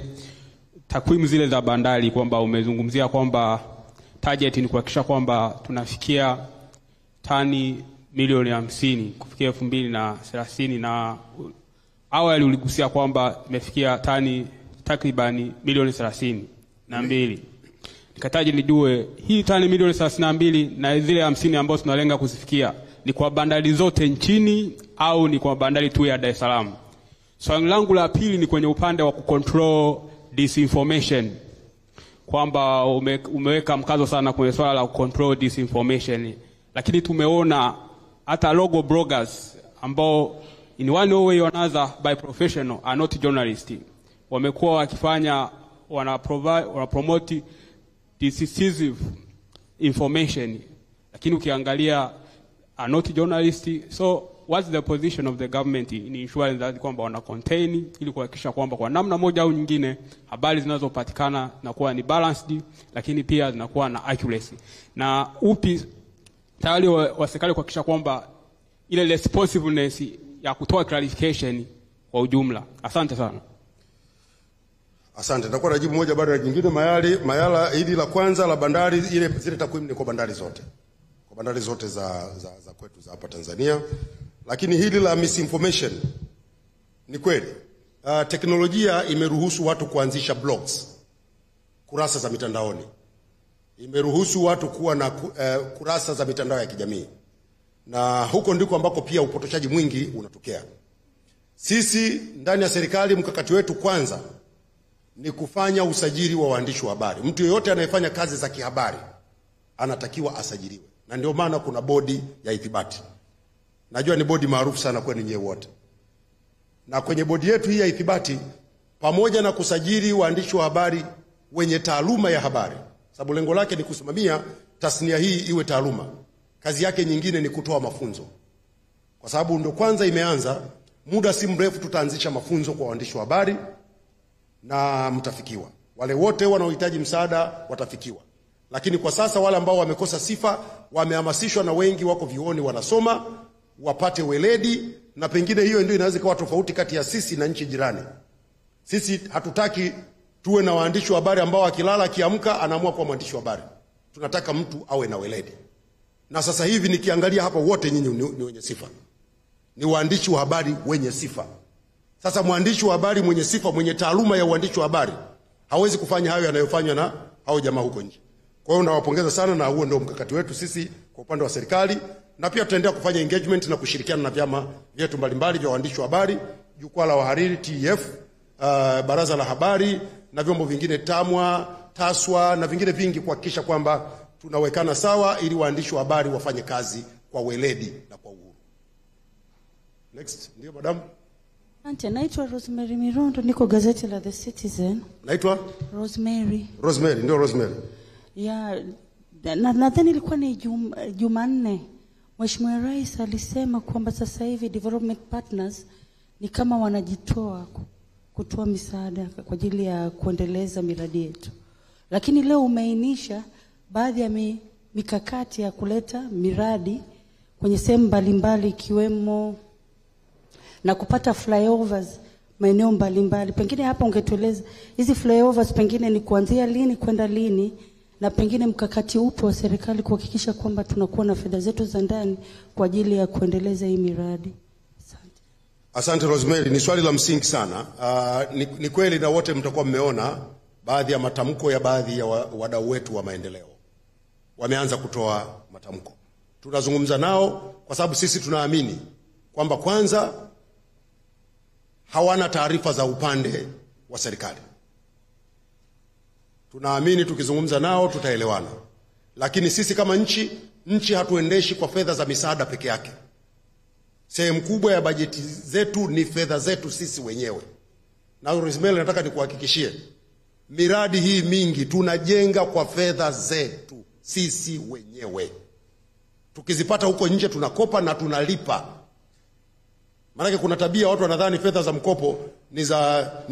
takwimu zile za bandari, kwamba umezungumzia kwamba target ni kuhakikisha kwamba tunafikia tani milioni 50 kufikia 2030, na awali uligusia kwamba imefikia tani takribani milioni 32. Nikataji nijue hii tani milioni 32 na zile 50 ambazo tunalenga kuzifikia ni kwa bandari zote nchini au ni kwa bandari tu ya Dar es Salaam? Swali langu la pili ni kwenye upande wa kucontrol disinformation, kwamba umeweka mkazo sana kwenye swala la control disinformation, lakini tumeona hata logo bloggers ambao in one way or another by professional are not journalists, wamekuwa wakifanya wana promote decisive information, lakini ukiangalia are not journalists. So what's the position of the government in ensuring that kwamba wana contain, ili kuhakikisha kwamba kwa namna moja au nyingine habari zinazopatikana zinakuwa ni balanced, lakini pia zinakuwa na accuracy, na upi tayari wa serikali kuhakikisha kwamba ile responsiveness ya kutoa clarification kwa ujumla? Asante sana. Asante. Nitakuwa najibu moja baada ya jingine. Mayala, hili la kwanza la bandari, zile takwimu ni kwa bandari zote. Kwa bandari zote za kwetu za hapa Tanzania. Lakini hili la misinformation ni kweli. Teknolojia imeruhusu watu kuanzisha blogs, kurasa za mitandaoni. Imeruhusu watu kuwa na kurasa za mitandao ya kijamii. Na huko ndiko ambako pia upotoshaji mwingi unatokea. Sisi ndani ya serikali, mkakati wetu kwanza ni kufanya usajili wa waandishi wa habari. Mtu yeyote anayefanya kazi za kihabari anatakiwa asajiliwe. Na ndio maana kuna bodi ya ithibati. Najua ni bodi maarufu sana kwenu nyewe wote. Na kwenye bodi yetu hii ya ithibati, pamoja na kusajili waandishi wa habari wenye taaluma ya habari, sababu lengo lake ni kusimamia tasnia hii iwe taaluma, kazi yake nyingine ni kutoa mafunzo. Kwa sababu ndio kwanza imeanza, muda si mrefu tutaanzisha mafunzo kwa waandishi wa habari na mtafikiwa. Wale wote wanaohitaji msaada watafikiwa. Lakini kwa sasa wale ambao wamekosa sifa wamehamasishwa, na wengi wako vioni wanasoma, wapate weledi, na pengine hiyo ndio inaweza kuwa tofauti kati ya sisi na nchi jirani. Sisi hatutaki tuwe na waandishi wa habari ambao akilala akiamka anaamua kuwa mwandishi wa habari. Tunataka mtu awe na weledi. Na sasa hivi nikiangalia hapa wote nyinyi ni wenye sifa. Ni waandishi wa habari wenye sifa. Sasa mwandishi wa habari mwenye sifa, mwenye taaluma ya uandishi wa habari, hawezi kufanya hayo yanayofanywa na hao jamaa huko nje. Kwa hiyo nawapongeza sana, na huo ndio mkakati wetu sisi kwa upande wa serikali, na pia tutaendelea kufanya engagement na kushirikiana na vyama vyetu mbalimbali vya waandishi wa habari, jukwaa la wahariri TEF, baraza la habari na vyombo vingine TAMWA, TASWA na vingine vingi, kuhakikisha kwamba tunawekana sawa ili waandishi wa habari wafanye kazi kwa weledi na kwa uhuru. Next, ndio madam. Asante, naitwa Rosemary Mirondo, niko gazeti la The Citizen. Naitwa Rosemary. Rosemary, ndio Rosemary. Ya, nadhani ilikuwa ni Jumanne. Mheshimiwa Rais alisema kwamba sasa hivi development partners ni kama wanajitoa kutoa misaada kwa ajili ya kuendeleza miradi yetu. Lakini leo umeainisha baadhi ya mikakati ya kuleta miradi kwenye sehemu mbalimbali, ikiwemo na kupata flyovers maeneo mbalimbali. Pengine hapa ungetueleza hizi flyovers pengine ni kuanzia lini kwenda lini, na pengine mkakati upi wa serikali kuhakikisha kwamba tunakuwa na fedha zetu za ndani kwa ajili ya kuendeleza hii miradi. Asante. Asante Rosemary, ni swali la msingi sana. Ni kweli, na wote mtakuwa mmeona baadhi ya matamko ya baadhi ya wadau wetu wa maendeleo. Wameanza kutoa matamko. Tunazungumza nao kwa sababu sisi tunaamini kwamba kwanza hawana taarifa za upande wa serikali. Tunaamini tukizungumza nao tutaelewana. Lakini sisi kama nchi hatuendeshi kwa fedha za misaada peke yake. Sehemu kubwa ya bajeti zetu ni fedha zetu sisi wenyewe. Na Rosemary, nataka nikuhakikishie, miradi hii mingi tunajenga kwa fedha zetu sisi wenyewe. Tukizipata huko nje tunakopa na tunalipa. Maana kuna tabia watu wanadhani fedha za mkopo ni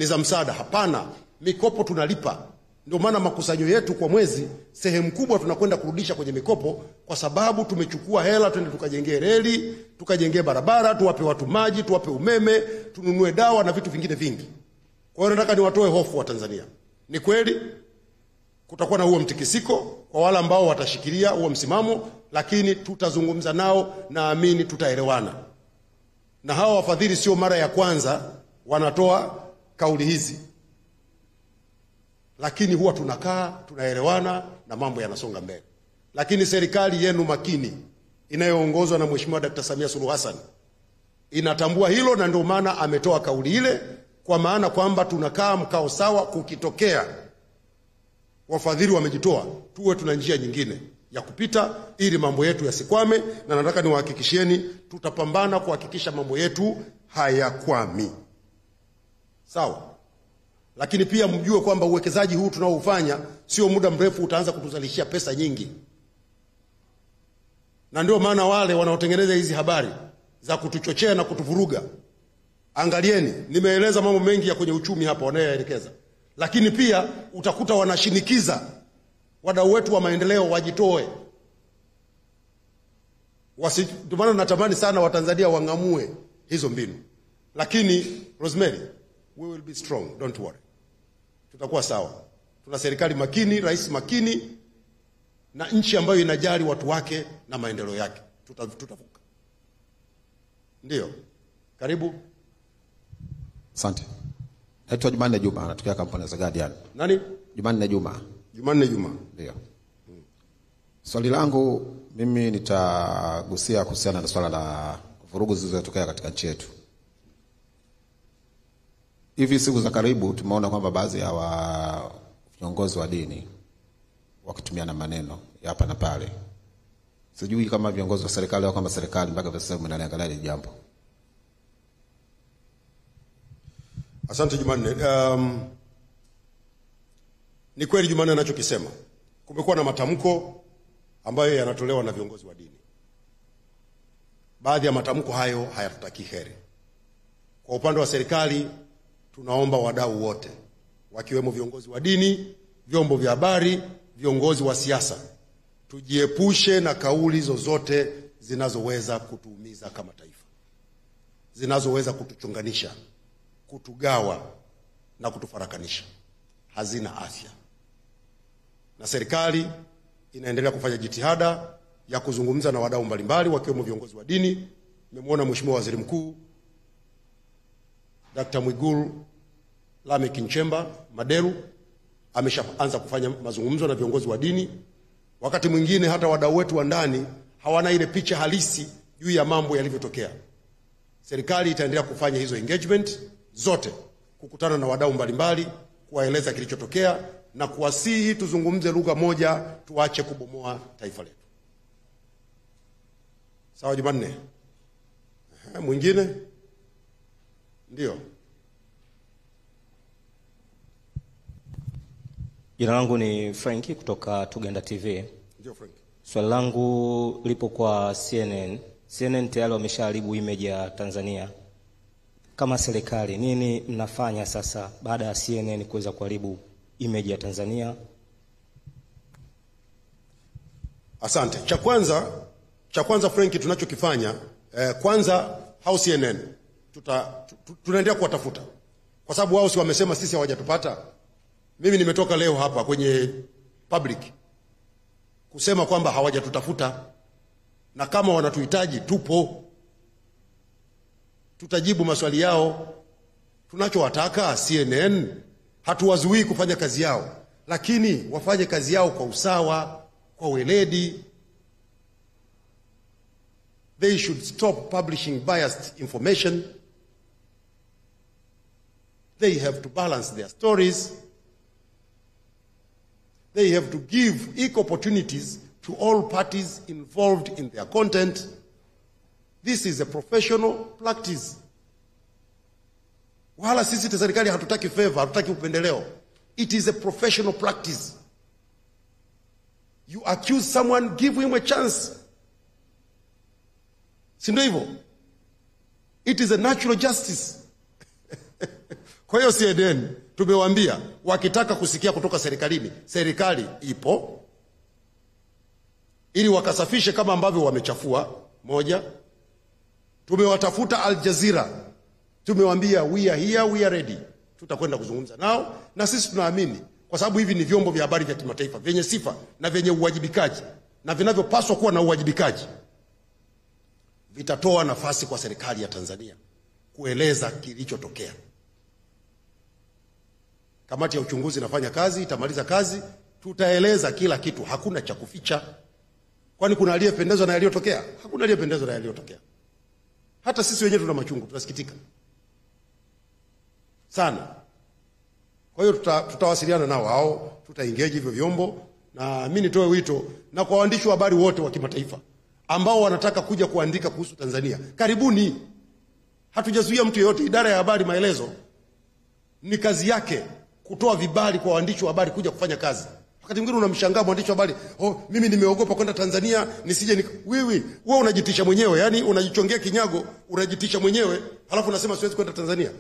za msaada. Hapana, mikopo tunalipa. Ndio maana makusanyo yetu kwa mwezi sehemu kubwa tunakwenda kurudisha kwenye mikopo, kwa sababu tumechukua hela twende tukajengee reli, tukajengee barabara, tuwape watu maji, tuwape umeme, tununue dawa na vitu vingine vingi. Kwa hiyo nataka niwatoe hofu wa Tanzania. Ni kweli kutakuwa na huo mtikisiko kwa wale ambao watashikilia huo msimamo, lakini tutazungumza nao, naamini tutaelewana. Na hawa wafadhili sio mara ya kwanza wanatoa kauli hizi. Lakini huwa tunakaa, tunaelewana na mambo yanasonga mbele. Lakini serikali yenu makini inayoongozwa na Mheshimiwa Dr. Samia Suluhu Hassan inatambua hilo, na ndio maana ametoa kauli ile, kwa maana kwamba tunakaa mkao sawa. Kukitokea wafadhili wamejitoa, tuwe tuna njia nyingine ya kupita ili mambo yetu yasikwame, na nataka niwahakikishieni tutapambana kuhakikisha mambo yetu hayakwami. Sawa? Lakini pia mjue kwamba uwekezaji huu tunaoufanya sio muda mrefu utaanza kutuzalishia pesa nyingi. Na ndio maana wale wanaotengeneza hizi habari za kutuchochea na kutuvuruga, angalieni, nimeeleza mambo mengi ya kwenye uchumi hapa wanayoelekeza. Lakini pia utakuta wanashinikiza wadau wetu wa maendeleo wajitoe. Ndio maana natamani sana Watanzania wangamue hizo mbinu. Lakini Rosemary, we will be strong, don't worry. Tutakuwa sawa. Tuna serikali makini, rais makini, na nchi ambayo inajali watu wake na maendeleo yake. Tutavuka. Ndio. Karibu. Asante. Naitwa Jumanne Juma, natokea kampuni za Guardian. Nani? Jumanne Juma. Jumanne Juma. Ndio. Swali langu mimi nitagusia kuhusiana na swala la vurugu zilizotokea katika nchi yetu. Hivi siku za karibu tumeona kwamba baadhi ya viongozi wa dini wakitumiana maneno ya hapa na pale. Sijui kama viongozi wa serikali au kama serikali mpaka sasa mnaangalia hili jambo. Asante Jumanne. Ni kweli Jumanne anachokisema. Kumekuwa na matamko ambayo yanatolewa na viongozi wa dini. Baadhi ya matamko hayo hayatutaki heri. Kwa upande wa serikali tunaomba wadau wote, wakiwemo viongozi wa dini, vyombo vya habari, viongozi wa siasa, tujiepushe na kauli zozote zinazoweza kutuumiza kama taifa, zinazoweza kutuchunganisha, kutugawa na kutufarakanisha. Hazina afya. Na serikali inaendelea kufanya jitihada ya kuzungumza na wadau mbalimbali wakiwemo viongozi wa dini. Nimemwona Mheshimiwa Waziri Mkuu Dr. Mwigulu Lameck Nchemba Maderu ameshaanza kufanya mazungumzo na viongozi wa dini. Wakati mwingine hata wadau wetu wa ndani hawana ile picha halisi juu ya mambo yalivyotokea. Serikali itaendelea kufanya hizo engagement zote, kukutana na wadau mbalimbali, kuwaeleza kilichotokea na kuwasihi tuzungumze lugha moja, tuache kubomoa taifa letu. Sawa Jumanne? Mwingine? Ndio. Jina langu ni Frankie kutoka Tugenda TV. Ndio Frank. Swali langu lipo kwa CNN. CNN tayari wameshaharibu image ya Tanzania. Kama serikali, nini mnafanya sasa baada ya CNN kuweza kuharibu image ya Tanzania? Asante. Cha kwanza Frank, tunachokifanya kwanza hao CNN tunaendelea kuwatafuta, kwa sababu wao si wamesema sisi hawajatupata. Mimi nimetoka leo hapa kwenye public kusema kwamba hawajatutafuta, na kama wanatuhitaji tupo, tutajibu maswali yao. Tunachowataka CNN, hatuwazuii kufanya kazi yao, lakini wafanye kazi yao kwa usawa, kwa weledi. They should stop publishing biased information. They have to balance their stories. They have to give equal opportunities to all parties involved in their content. This is a professional practice. Wala sisi serikali hatutaki favor, hatutaki upendeleo. It is a professional practice. You accuse someone, give him a chance. Si ndio hivyo? It is a natural justice. Kwa hiyo CNN tumewaambia wakitaka kusikia kutoka serikalini, serikali ipo ili wakasafishe kama ambavyo wamechafua. Moja, tumewatafuta Al Jazeera, tumewaambia we are here, we are ready. Tutakwenda kuzungumza nao, na sisi tunaamini kwa sababu hivi ni vyombo vya habari vya kimataifa vyenye sifa na vyenye uwajibikaji na vinavyopaswa kuwa na uwajibikaji, vitatoa nafasi kwa serikali ya Tanzania kueleza kilichotokea. Kamati ya uchunguzi inafanya kazi, itamaliza kazi, tutaeleza kila kitu, hakuna cha kuficha. Kwani kuna aliyependezwa na yaliyotokea? Hakuna aliyependezwa na yaliyotokea. Hata sisi wenyewe tuna machungu, tunasikitika sana. Kwa hiyo tutawasiliana nao hao, tutaengage hivyo vyombo, na mimi nitoe wito na kwa waandishi wa habari wote wa kimataifa ambao wanataka kuja kuandika kuhusu Tanzania. Karibuni. Hatujazuia mtu yeyote. Idara ya habari Maelezo ni kazi yake kutoa vibali kwa waandishi wa habari kuja kufanya kazi. Wakati mwingine unamshangaa mwandishi wa habari, mimi nimeogopa kwenda Tanzania nisije wewe unajitisha mwenyewe, yani unajichongea kinyago, unajitisha mwenyewe, halafu unasema siwezi kwenda Tanzania.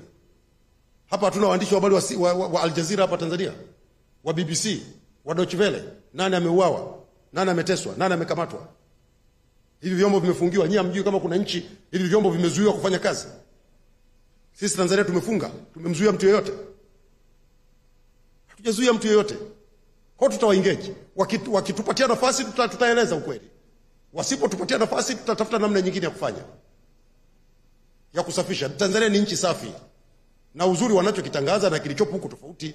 Hapa hatuna waandishi wa habari wa Al Jazeera hapa Tanzania, wa BBC, wa Deutsche Welle. Nani ameuawa? Nani ameteswa? Nani amekamatwa? Hivi vyombo vimefungiwa. Nyinyi hamjui kama kuna nchi hivi vyombo vimezuiwa kufanya kazi? Sisi Tanzania tumefunga, tumemzuia mtu yeyote? Hatujazuia mtu yeyote. Kwa hiyo tutawaengage. Wakitupatia nafasi tutaeleza ukweli. Wasipotupatia nafasi tutatafuta namna nyingine ya kufanya, ya kusafisha. Tanzania ni nchi safi, na uzuri wanachokitangaza na kilichopo huko tofauti.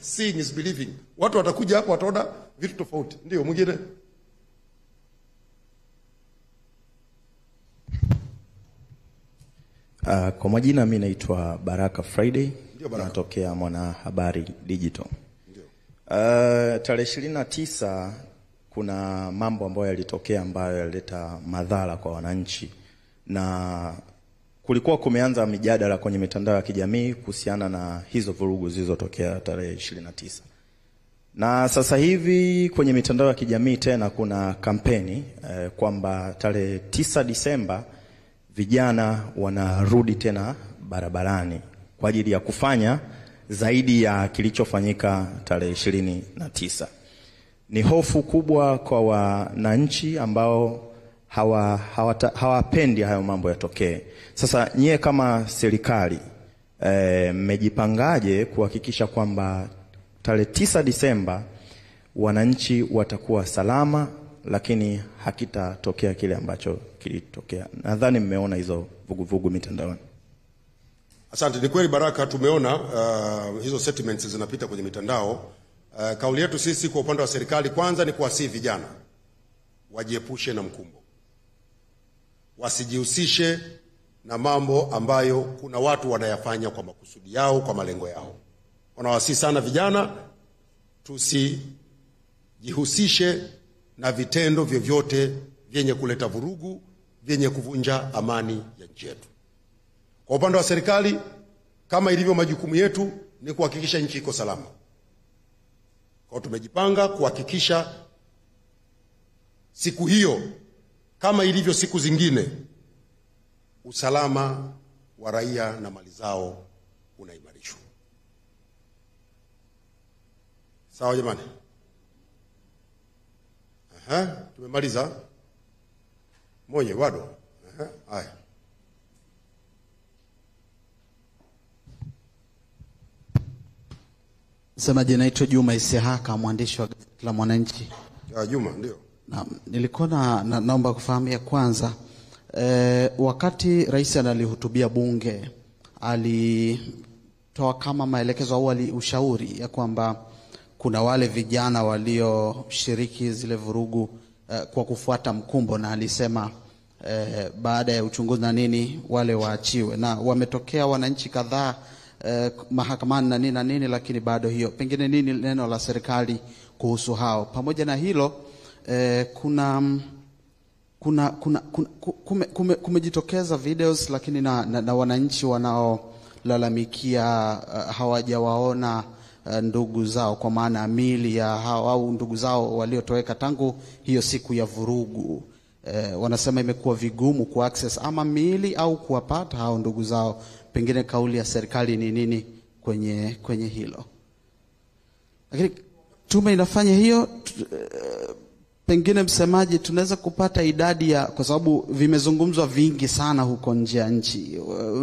Seeing is believing. Watu watakuja hapo wataona vitu tofauti. Ndio mwingine. Kwa majina mimi naitwa Baraka Friday, natokea Mwanahabari Digital. Tarehe 29 kuna mambo ambayo yalitokea ambayo yalileta madhara kwa wananchi, na kulikuwa kumeanza mijadala kwenye mitandao ya kijamii kuhusiana na hizo vurugu zilizotokea tarehe 29. Na sasa hivi kwenye mitandao ya kijamii tena kuna kampeni kwamba tarehe 9 Disemba vijana wanarudi tena barabarani kwa ajili ya kufanya zaidi ya kilichofanyika tarehe 29. Ni hofu kubwa kwa wananchi ambao hawapendi hayo mambo yatokee. Sasa nyie kama serikali mmejipangaje kuhakikisha kwamba tarehe 9 Disemba wananchi watakuwa salama, lakini hakitatokea kile ambacho kilitokea? Nadhani mmeona hizo vuguvugu mitandaoni. Asante. Ni kweli Baraka, tumeona hizo sentiments zinapita kwenye mitandao. Kauli yetu sisi kwa upande wa serikali kwanza ni kuwasihi vijana wajiepushe na mkumbo, wasijihusishe na mambo ambayo kuna watu wanayafanya kwa makusudi yao, kwa malengo yao. Wanawasihi sana vijana tusijihusishe na vitendo vyovyote vyenye kuleta vurugu, vyenye kuvunja amani ya nchi yetu. Kwa upande wa serikali, kama ilivyo majukumu yetu, ni kuhakikisha nchi iko salama. Kwa tumejipanga kuhakikisha siku hiyo kama ilivyo siku zingine, usalama wa raia na mali zao unaimarishwa. Sawa jamani? Tumemaliza. Moja bado. Haya. Msemaji naitwa Juma Isihaka, mwandishi wa gazeti la Mwananchi. Juma, ndio. Nilikuwa naomba kufahamia kwanza, wakati rais analihutubia bunge alitoa kama maelekezo au ushauri ya kwamba kuna wale vijana walioshiriki zile vurugu kwa kufuata mkumbo, na alisema baada ya uchunguzi na nini wale waachiwe, na wametokea wananchi kadhaa mahakamani na nini, lakini bado hiyo. Pengine nini neno la serikali kuhusu hao. Pamoja na hilo kumejitokeza videos lakini na wananchi wanaolalamikia hawajawaona ndugu zao, kwa maana miili ya hao au ndugu zao waliotoweka tangu hiyo siku ya vurugu. Wanasema imekuwa vigumu ku access ama miili au kuwapata hao ndugu zao. Pengine kauli ya serikali ni nini kwenye hilo? Lakini tume inafanya hiyo. Pengine msemaji, tunaweza kupata idadi ya, kwa sababu vimezungumzwa vingi sana huko nje ya nchi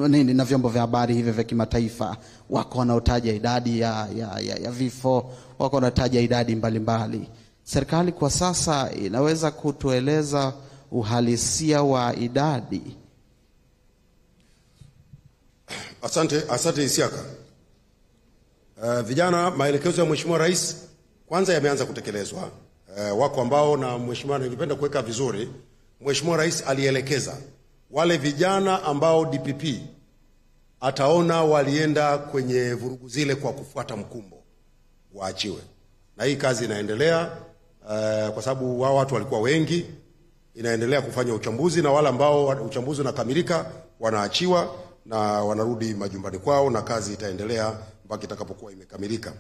na vyombo vya habari hivi vya kimataifa, wako wanaotaja idadi ya vifo, wako wanaotaja idadi mbalimbali. Serikali kwa sasa inaweza kutueleza uhalisia wa idadi? Asante Isiaka. Vijana, maelekezo ya Mheshimiwa Rais kwanza yameanza kutekelezwa. Wako ambao, na Mheshimiwa ningependa kuweka vizuri, Mheshimiwa Rais alielekeza wale vijana ambao DPP ataona walienda kwenye vurugu zile kwa kufuata mkumbo waachiwe. Na hii kazi inaendelea kwa sababu wao watu walikuwa wengi. Inaendelea kufanya uchambuzi, na wale ambao uchambuzi unakamilika wanaachiwa na wanarudi majumbani kwao, na kazi itaendelea mpaka itakapokuwa imekamilika.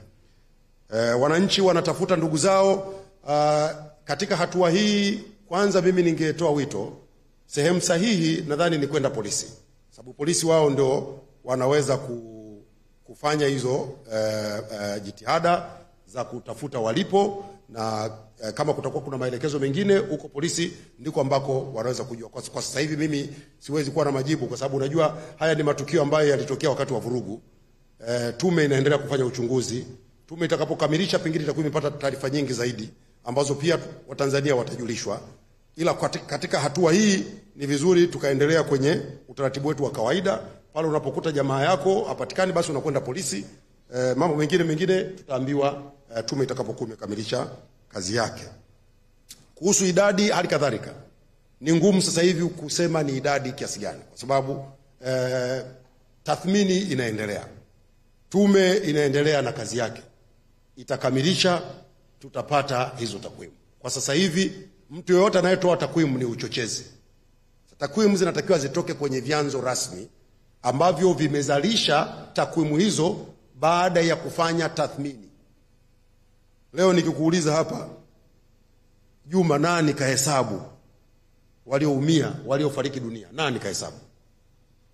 Wananchi wanatafuta ndugu zao. Katika hatua hii, kwanza mimi ningetoa wito, sehemu sahihi nadhani ni kwenda polisi, sababu polisi wao ndio wanaweza kufanya hizo jitihada za kutafuta walipo, na kama kutakuwa kuna maelekezo mengine huko polisi ndiko ambako wanaweza kujua. Kwa sasa hivi mimi siwezi kuwa na majibu, kwa sababu unajua haya ni matukio ambayo yalitokea wakati wa vurugu. Tume inaendelea kufanya uchunguzi. Tume itakapokamilisha pengine itakuwa imepata taarifa nyingi zaidi ambazo pia Watanzania watajulishwa. Ila katika hatua hii ni vizuri tukaendelea kwenye utaratibu wetu wa kawaida. Pale unapokuta jamaa yako hapatikani, basi unakwenda polisi. Mambo mengine tutaambiwa tume itakapokuwa imekamilisha kazi yake. Kuhusu idadi, hali kadhalika ni ngumu sasa hivi kusema ni idadi kiasi gani, kwa sababu tathmini inaendelea. Tume inaendelea na kazi yake, itakamilisha, tutapata hizo takwimu. Kwa sasa hivi mtu yeyote anayetoa takwimu ni uchochezi. Takwimu zinatakiwa zitoke kwenye vyanzo rasmi ambavyo vimezalisha takwimu hizo baada ya kufanya tathmini. Leo nikikuuliza hapa, Juma, nani kahesabu walioumia, waliofariki dunia? Nani kahesabu?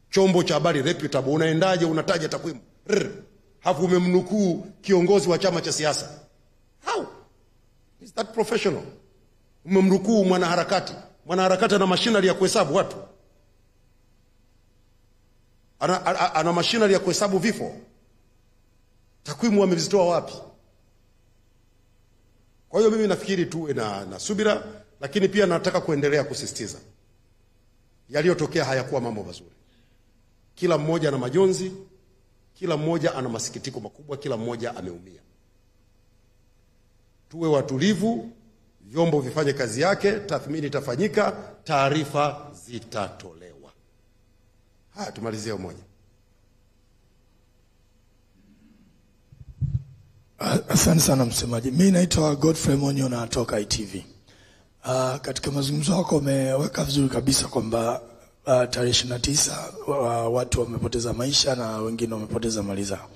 Chombo cha habari reputable, unaendaje unataja takwimu? Hafu umemnukuu kiongozi wa chama cha siasa. How is that professional? Umemnukuu mwanaharakati ana machinery ya kuhesabu watu, ana machinery ya kuhesabu vifo. Takwimu wamezitoa wapi? Kwa hiyo mimi nafikiri tuwe na subira, lakini pia nataka kuendelea kusisitiza yaliyotokea hayakuwa mambo mazuri. Kila mmoja ana majonzi, kila mmoja ana masikitiko makubwa, kila mmoja ameumia. Tuwe watulivu, vyombo vifanye kazi yake, tathmini itafanyika, taarifa zitatolewa. Haya, tumalizie umoja. Asante sana msemaji. Mimi naitwa Godfrey Monyo na natoka ITV. Katika mazungumzo yako umeweka vizuri kabisa kwamba tarehe 29 watu wamepoteza maisha na wengine wamepoteza mali zao.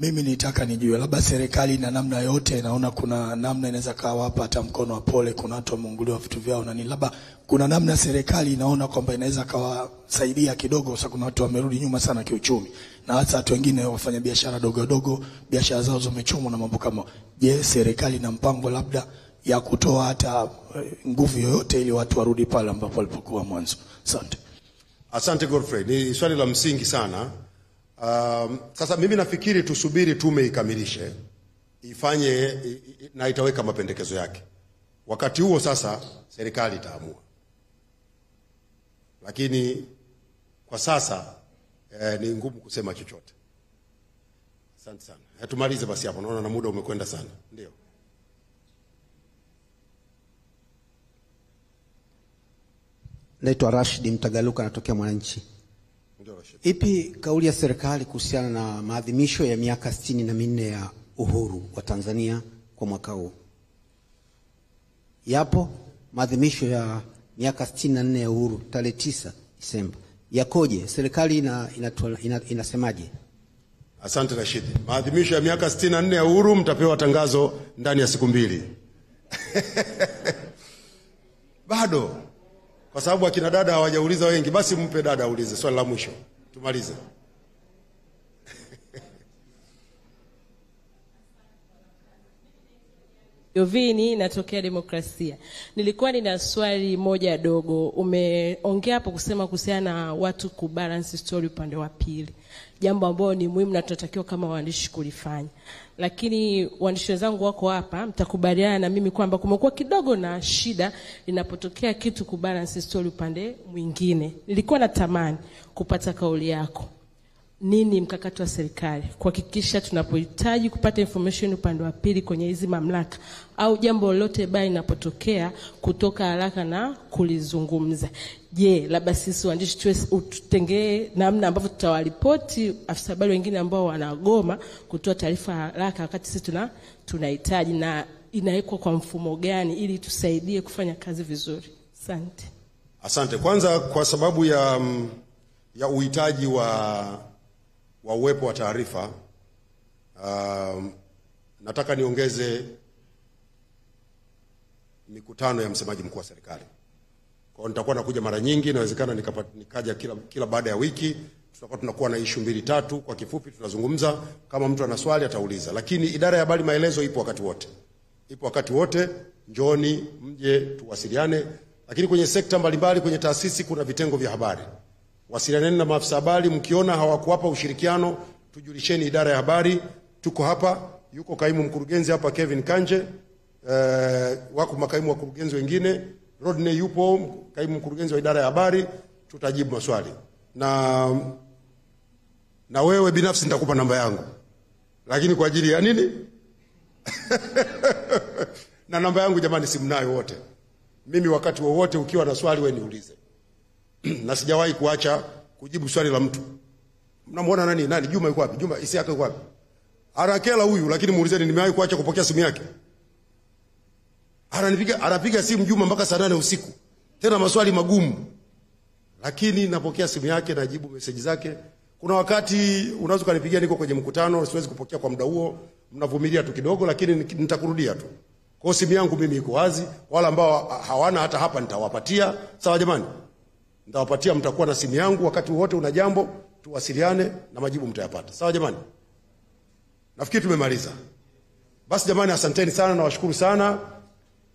Mimi nitaka nijue labda serikali na namna yote inaona kuna namna inaweza kawapa hata mkono wa pole, kuna watu wameunguliwa vitu vyao na nini, labda kuna namna serikali inaona kwamba inaweza kawasaidia kidogo, kwa sababu kuna watu wamerudi nyuma sana kiuchumi, na hata watu wengine wafanya biashara dogo biashara zao zimechomwa na mambo kama. Je, serikali ina mpango labda ya kutoa hata nguvu yoyote ili watu warudi pale ambapo walipokuwa mwanzo? Asante Godfrey, ni swali la msingi sana. Sasa mimi nafikiri tusubiri tume ikamilishe, ifanye na itaweka mapendekezo yake. Wakati huo sasa serikali itaamua. Lakini kwa sasa ni ngumu kusema chochote. Asante sana. Tumalize basi hapo, naona na muda umekwenda sana. Ndio. Naitwa Rashid Mtagaluka, natokea Mwananchi. Ipi kauli ya serikali kuhusiana na maadhimisho ya miaka 64 ya uhuru wa Tanzania kwa mwaka huu. Yapo maadhimisho ya miaka 64 ya uhuru tarehe 9 Disemba. Yakoje? Serikali inasemaje? Asante Rashidi. Maadhimisho ya miaka 64 ya uhuru mtapewa tangazo ndani ya siku 2. Bado kwa sababu akina dada hawajauliza wengi, basi mpe dada aulize swali la mwisho tumalize. Yovini, natokea Demokrasia. Nilikuwa nina swali moja dogo. Umeongea hapo kusema kuhusiana na watu kubalance story upande wa pili, jambo ambalo ni muhimu na tunatakiwa kama waandishi kulifanya. Lakini waandishi wenzangu wako hapa, mtakubaliana na mimi kwamba kumekuwa kidogo na shida inapotokea kitu kubalance story upande mwingine. Nilikuwa natamani kupata kauli yako. Nini mkakati wa serikali kuhakikisha tunapohitaji kupata information upande wa pili kwenye hizi mamlaka au jambo lolote baya linapotokea kutoka haraka na kulizungumza? Je, labda sisi waandishi tutengee namna ambavyo tutawaripoti afisa habari wengine ambao wanagoma kutoa taarifa haraka wakati sisi tunahitaji, na inawekwa kwa mfumo gani ili tusaidie kufanya kazi vizuri? Asante. Asante. Kwanza kwa sababu ya uhitaji wa uwepo wa taarifa, nataka niongeze mikutano ya msemaji mkuu wa serikali. Kwa hiyo nitakuwa nakuja mara nyingi, inawezekana nikaja kila baada ya wiki. Tutakuwa tunakuwa na issue 2-3 kwa kifupi tunazungumza, kama mtu ana swali atauliza. Lakini idara ya habari maelezo ipo wakati wote. Ipo wakati wote, njooni mje tuwasiliane. Lakini kwenye sekta mbalimbali, kwenye taasisi kuna vitengo vya habari. Wasilianeni na maafisa habari, mkiona hawakuwapa ushirikiano tujulisheni idara ya habari. Tuko hapa, yuko kaimu mkurugenzi hapa Kevin Kanje, wako makaimu wakurugenzi wengine, Rodney yupo kaimu mkurugenzi wa idara ya habari, tutajibu maswali. Na wewe binafsi nitakupa namba yangu. Lakini kwa ajili ya nini? Na namba yangu jamani simnayo wote. Mimi wakati wowote ukiwa na swali wewe niulize. Na sijawahi kuacha kujibu swali la mtu. Mnamuona nani? Juma yuko wapi? Juma Isiaka yuko wapi? Arakela huyu, lakini muulizeni nimewahi kuacha kupokea simu yake. Anapiga simu Juma mpaka saa 8 usiku. Tena maswali magumu. Lakini napokea simu yake, najibu message zake. Kuna wakati unaweza kunipigia niko kwenye mkutano, siwezi kupokea kwa muda huo, mnavumilia tu kidogo, lakini nitakurudia tu. Kwa simu yangu mimi iko wazi, wala ambao hawana hata hapa nitawapatia. Sawa jamani? Nitawapatia, mtakuwa na simu yangu wakati wote una jambo, tuwasiliane na majibu mtayapata. Sawa jamani? Nafikiri tumemaliza. Basi jamani, asanteni sana na washukuru sana.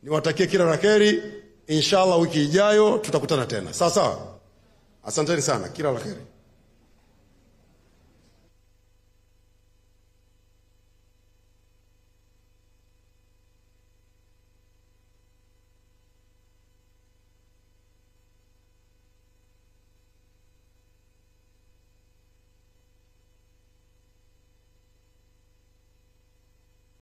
Niwatakie kila la kheri. Inshallah wiki ijayo tutakutana tena. Sawa sawa? Asanteni sana. Kila la kheri.